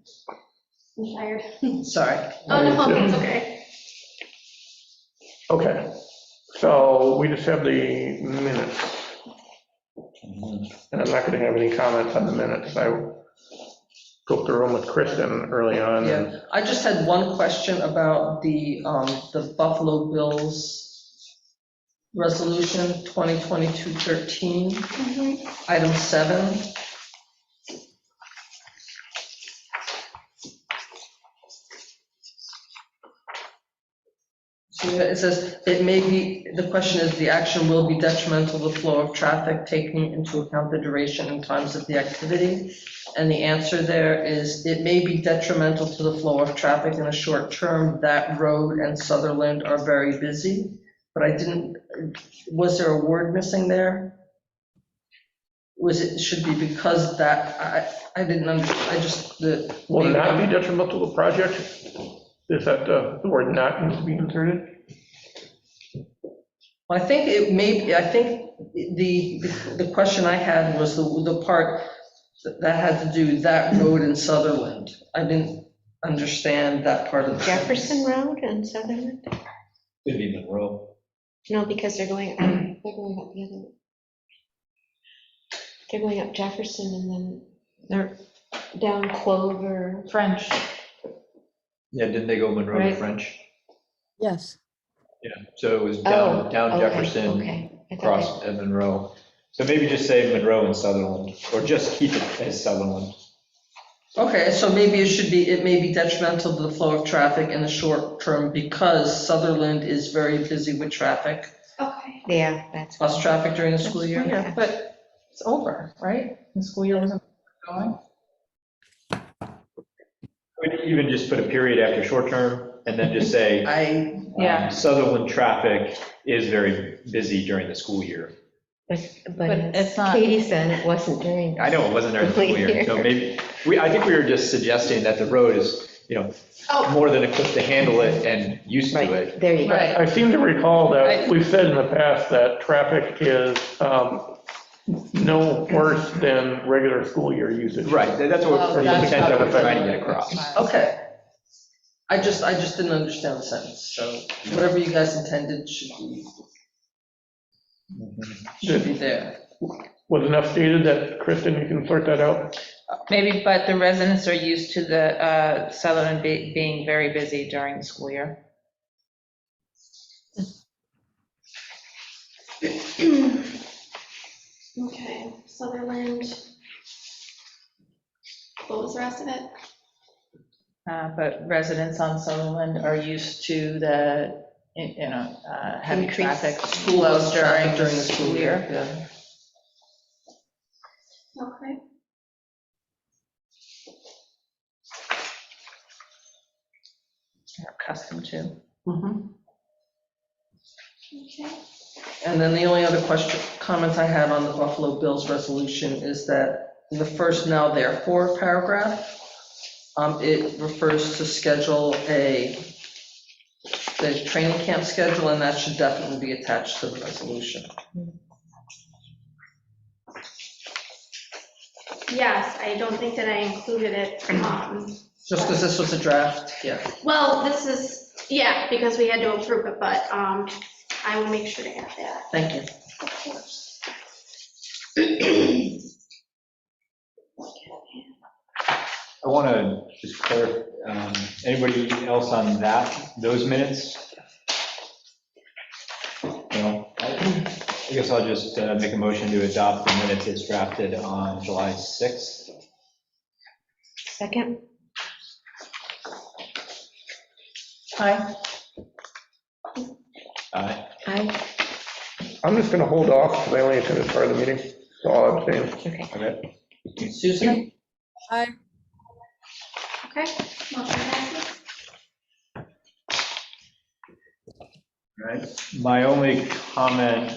I'm tired. sorry. Oh, no, it's okay. Okay, so we just have the minutes. And I'm not going to have any comments on the minutes. I broke the room with Kristen early on. Yeah, I just had one question about the Buffalo Bills resolution 2022-13, item 7. So it says, the question is, the action will be detrimental to the flow of traffic, taking into account the duration and times of the activity. And the answer there is, it may be detrimental to the flow of traffic in a short term. That road and Sutherland are very busy. But was there a word missing there? Should be because that, I didn't understand, Will not be detrimental to the project? Is that the word not needs to be inserted? I think it may, I think the question I had was the part that had to do with that road in Sutherland. I didn't understand that part of the Jefferson sentence. Road and Sutherland? Could be Monroe. No, because they're going up the other. They're going up Jefferson and then They're down Clover. French. Yeah, didn't they go Monroe to Right. French? Yes. Yeah, so it was Oh, down okay, Jefferson, okay. I thought across at Monroe. So maybe just say Monroe and Sutherland, or just keep it as Sutherland. Okay, so maybe it may be detrimental to the flow of traffic in the short term because Sutherland is very busy with traffic, Okay. Yeah, that's. bus traffic during the school year. Yeah, but it's over, right? The school year wasn't going. Would even just put a period after short term, and then just say, Yeah. Sutherland traffic is very busy during the school year. But it's as not- Katie said, it wasn't during. I know it wasn't during the school year, so maybe, I think we were just suggesting that the road is, Oh, more than equipped to handle it and used to Right, it. there you go. Right. I seem to recall that Right. we've said in the past that traffic is no worse than regular school year usage. Right, that's what Oh, we're that's trying to get across. Okay. I just didn't understand the sentence, so whatever you guys intended should be there. Was enough stated that, Kristen, you can sort that out? Maybe, but the residents are used to the Sutherland being very busy during the school year. okay, Sutherland. What was the rest of it? But residents on Sutherland are used to the heavy Increase traffic School flow bus traffic during the school year. Yeah. Okay. They're accustomed to. Mhm. Okay. And then the only other comment I had on the Buffalo Bills resolution is that in the first now therefore paragraph, it refers to schedule the training camp schedule, and that should definitely be attached to the resolution. Yes, I don't think that I included it. Just because this was a draft, yeah. Well, this is, yeah, because we had to approve it, but I will make sure to add that. Thank you. Of course. I want to just clarify, anybody else on those minutes? No, I guess I'll just make a motion to adopt the minutes as drafted on July 6th. Second? Hi. Aye. Aye. I'm just gonna hold off because I only attended part of the meeting, so I'll abstain. Okay. Okay. Susan? I, Okay, motion passes. All right. My only comment,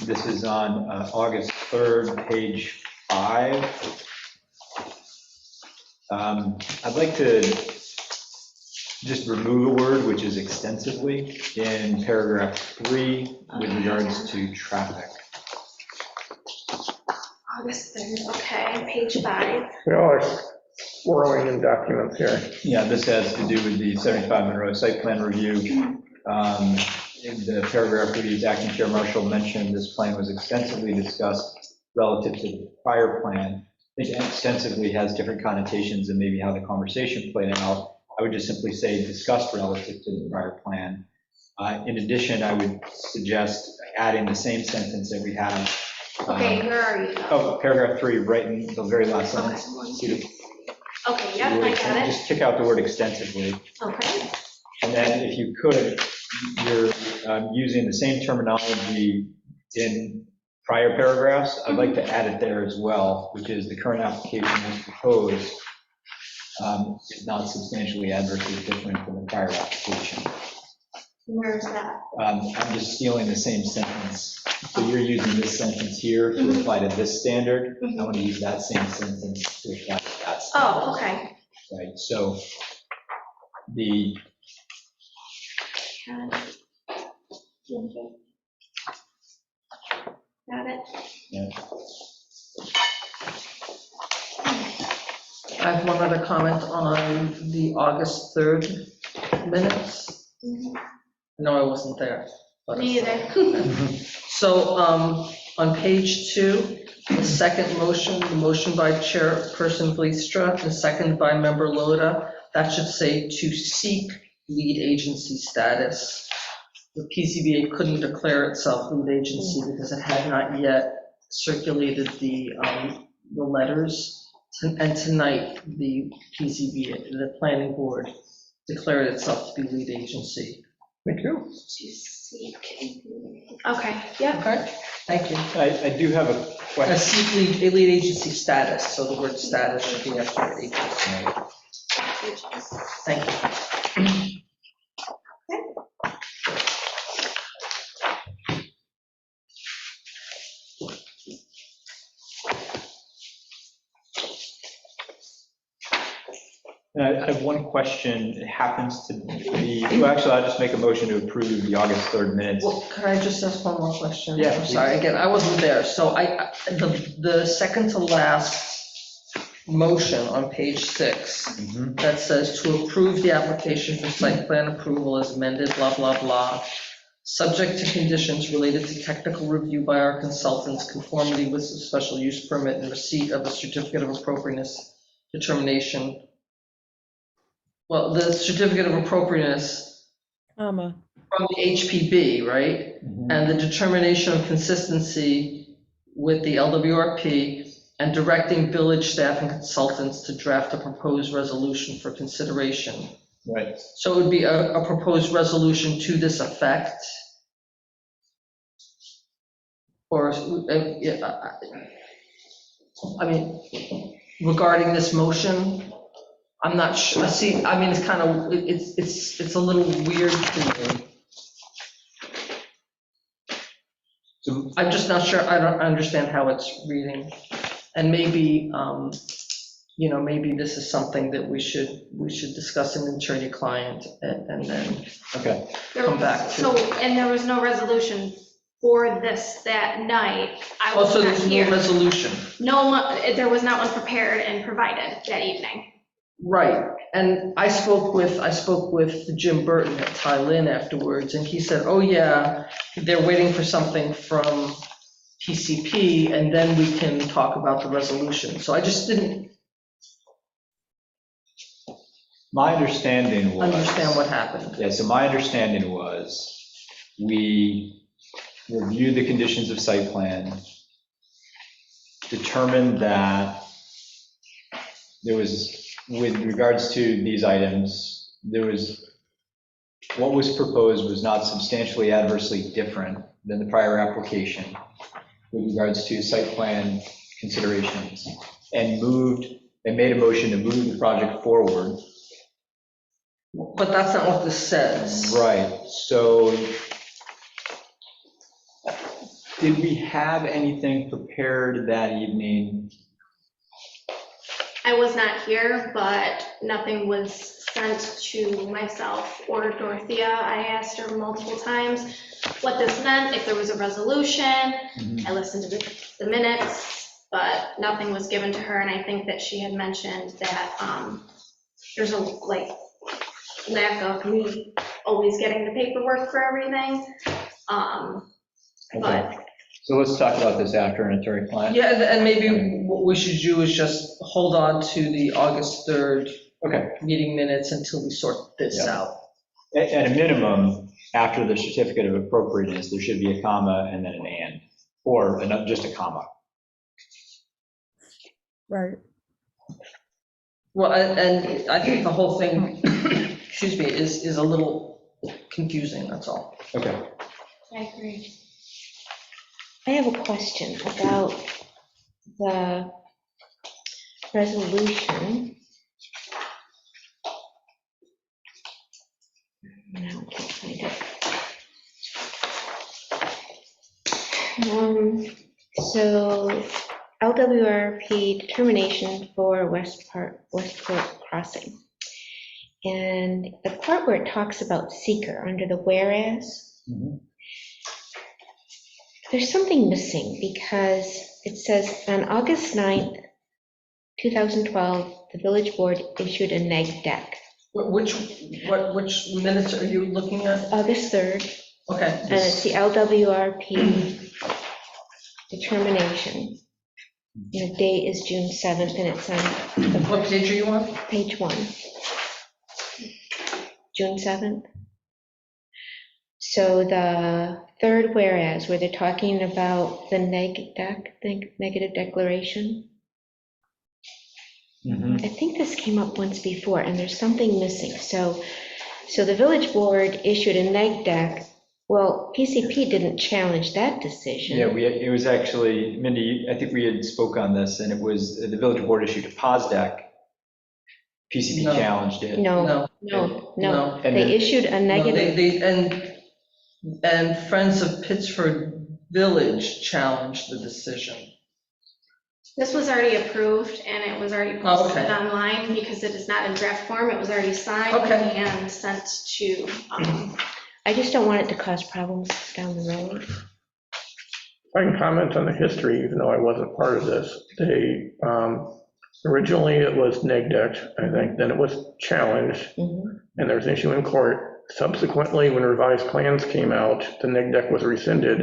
this is on August 3rd, page 5. I'd like to just remove a word, which is extensively, in paragraph 3 with regards to traffic. August 3rd, okay, page 5. We all are swirling in documents here. Yeah, this has to do with the 75 Monroe site plan review. In the paragraph reads, Acting Chair Marshall mentioned this plan was extensively discussed relative to the prior plan. I think extensively has different connotations than maybe how the conversation played out. I would just simply say discussed relative to the prior plan. In addition, I would suggest adding the same sentence that we have. Okay, where are you? Oh, paragraph 3, right in the very last Okay, sentence. Okay, yep, I got it. Just kick out the word extensively. Okay. And then if you could, you're using the same terminology in prior paragraphs. I'd like to add it there as well, which is the current application as proposed is not substantially adversely different from the prior application. Where's that? I'm just stealing the same sentence. So you're using this sentence here to apply to this standard. I want to use that same sentence to apply to that standard. Oh, okay. Right, so the, Got it. Got it. yeah. I have one other comment on the August 3rd minutes. No, I wasn't there. But Me either. So on page 2, the second motion, the motion by Chairperson Vlistra, the second by Member Loda, that should say to seek lead agency status. The PZBA couldn't declare itself lead agency because it had not yet circulated the letters. And tonight, the PZBA, the planning board, declared itself to be lead agency. Thank you. Okay, yep. Okay, thank you. I do have a A question. seek lead agency status, so the word status should be after agency. Thank you. I have one question. It happens to be, well, actually, I'll just make a motion to approve the August 3rd minutes. Well, can I just ask one more question? Yeah, I'm sorry, again, I wasn't there. So the second to last motion on page 6 Mhm. that says to approve the application for site plan approval as amended, blah, blah, blah, subject to conditions related to technical review by our consultants, conformity with the special use permit, and receipt of a certificate of appropriateness determination. Well, the certificate of appropriateness comma, from the HPB, right? And the determination of consistency with the LWRP, and directing village staff and consultants to draft a proposed resolution for consideration. Right. So it would be a proposed resolution to this effect? Or, I mean, regarding this motion, I'm not sure, see, I mean, it's kind of, it's a little weird to me. So I'm just not sure, I don't understand how it's reading. And maybe, maybe this is something that we should discuss in attorney-client and then okay. come back to. So, and there was no resolution for this that night. I was Also, not there's no here. resolution. No, there was not one prepared and provided that evening. Right, and I spoke with Jim Burton at Ty Lin afterwards, and he said, oh yeah, they're waiting for something from PCP, and then we can talk about the resolution. So I just didn't My understanding was. understand what happened. Yeah, so my understanding was, we reviewed the conditions of site plan, determined that there was, with regards to these items, what was proposed was not substantially adversely different than the prior application with regards to site plan considerations, and made a motion to move the project forward. But that's not what this says. Right, so did we have anything prepared that evening? I was not here, but nothing was sent to myself or Dorothea. I asked her multiple times what this meant, if there was a resolution. Mhm. I listened to the minutes, but nothing was given to her, and I think that she had mentioned that there's a lack of me always getting the paperwork for everything. But So let's talk about this after an attorney-client. Yeah, and maybe what we should do is just hold on to the August 3rd meeting minutes until we sort this Yeah. out. At a minimum, after the certificate of appropriateness, there should be a comma and then an and, or just a comma. Right. Well, and I think the whole thing, excuse me, is a little confusing, that's all. Okay. I agree. I have a question about the resolution. Now I can't find it. So LWRP determination for Westport Crossing. And the part where it talks about seeker under the whereas, Mhm. there's something missing because it says on August 9th, 2012, the village board issued a neg deck. Which minutes are you looking at? August 3rd, Okay. and it's the LWRP determination. The date is June 7th, and it's on What page are you on? page 1. June 7th. So the third whereas, where they're talking about the negative declaration, Mhm. I think this came up once before, and there's something missing. So the village board issued a neg deck. Well, PCP didn't challenge that decision. Yeah, it was actually, Mindy, I think we had spoke on this, and it was, the village board issued a pause deck. PCP No. challenged it. No. And then- They issued a negative. And Friends of Pittsford Village challenged the decision. this was already approved, and it was already posted Okay. online because it is not in draft form. It was already signed Okay. and sent to, I just don't want it to cause problems down the road. I can comment on the history, even though I wasn't part of this. Originally it was neg decked, I think, then it was challenged, Mhm. and there was an issue in court. Subsequently, when revised plans came out, the neg deck was rescinded,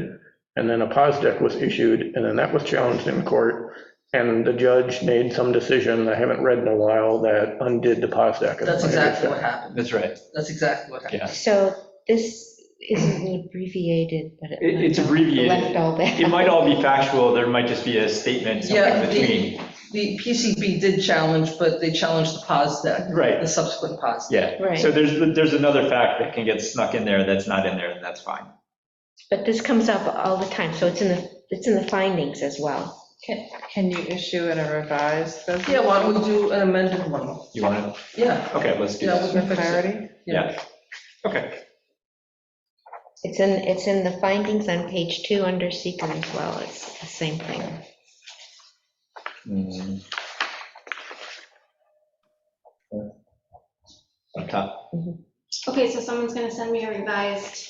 and then a pause deck was issued, and then that was challenged in court, and the judge made some decision I haven't read in a while that undid the pause deck. That's exactly what happened. That's right. That's exactly what happened. Yeah. So this isn't abbreviated, but It's abbreviated. left all that. It might all be factual, there might just be a statement somewhere Yeah, between. The PCB did challenge, but they challenged the pause deck. Right. The subsequent pause deck. Yeah, Right. so there's another fact that can get snuck in there that's not in there, and that's fine. But this comes up all the time, so it's in the findings as well. Can you issue in a revised resolution? Yeah, why don't we do an amended one? You want to? Yeah. Okay, let's do Yeah, we this. can For fix it. clarity? Yeah. Okay. It's in the findings on page 2 under seeker as well. It's the same thing. Up top. Okay, so someone's gonna send me a revised.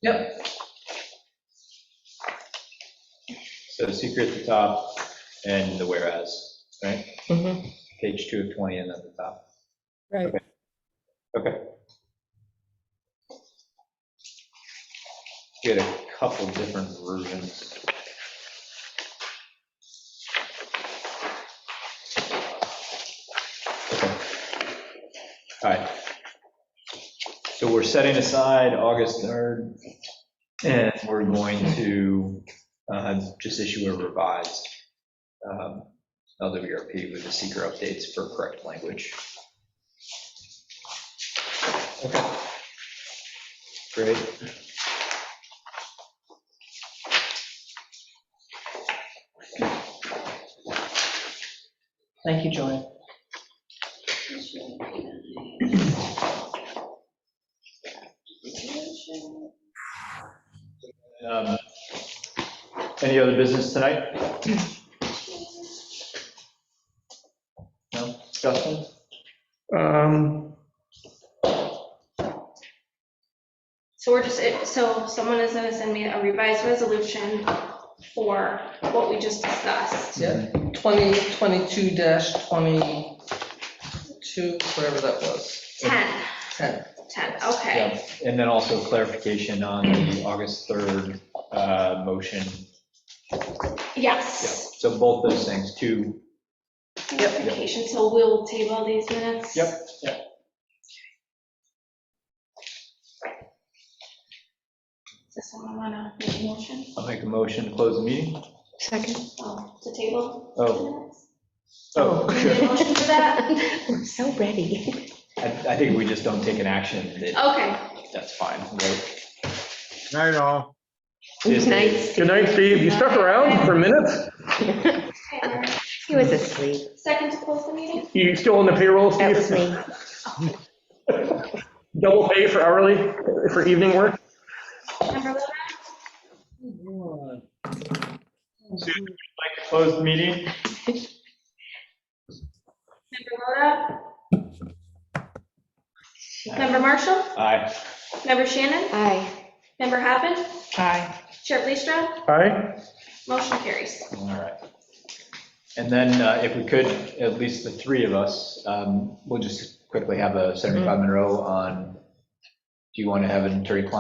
Yep. So secret at the top and the whereas, right? Mhm. Page 2 of 20 and at the top. Right. Okay. We had a couple different versions. Okay. All right. So we're setting aside August 3rd, and we're going to just issue a revised LWRP with the seeker updates for correct language. Okay. Great. Thank you, Joy. Any other business tonight? No? Justin? So we're just, so someone is gonna send me a revised resolution for what we just discussed. Yeah, 2022-22, whatever that was. 10, 10. okay. Yeah, and then also clarification on the August 3rd motion. Yeah, Yes. so both those things, two. Clarification, so we'll table these minutes? Yep. Yep. Does someone wanna make a motion? I'll make a motion to close the meeting. Second. To table? Oh. the minutes? Oh, Do you need a motion for that? I'm so ready. I think we just don't take an action, Okay. that's fine, right? Night all. Yes, Dave. Nice. Good night, Steve. You stuck around for minutes? He was asleep. Second to close the meeting? You still on the payroll, That was Steve? me. Double pay for hourly, for evening work? Member Loda? Susan, would you like to close the meeting? Member Loda? Member Marshall? Aye. Member Shannon? Aye. Member Happen? Aye. Chair Fleistra? Aye? Motion carries. All right. And then if we could, at least the three of us, we'll just quickly have a Senator Bob Monroe on, do you want to have an attorney-client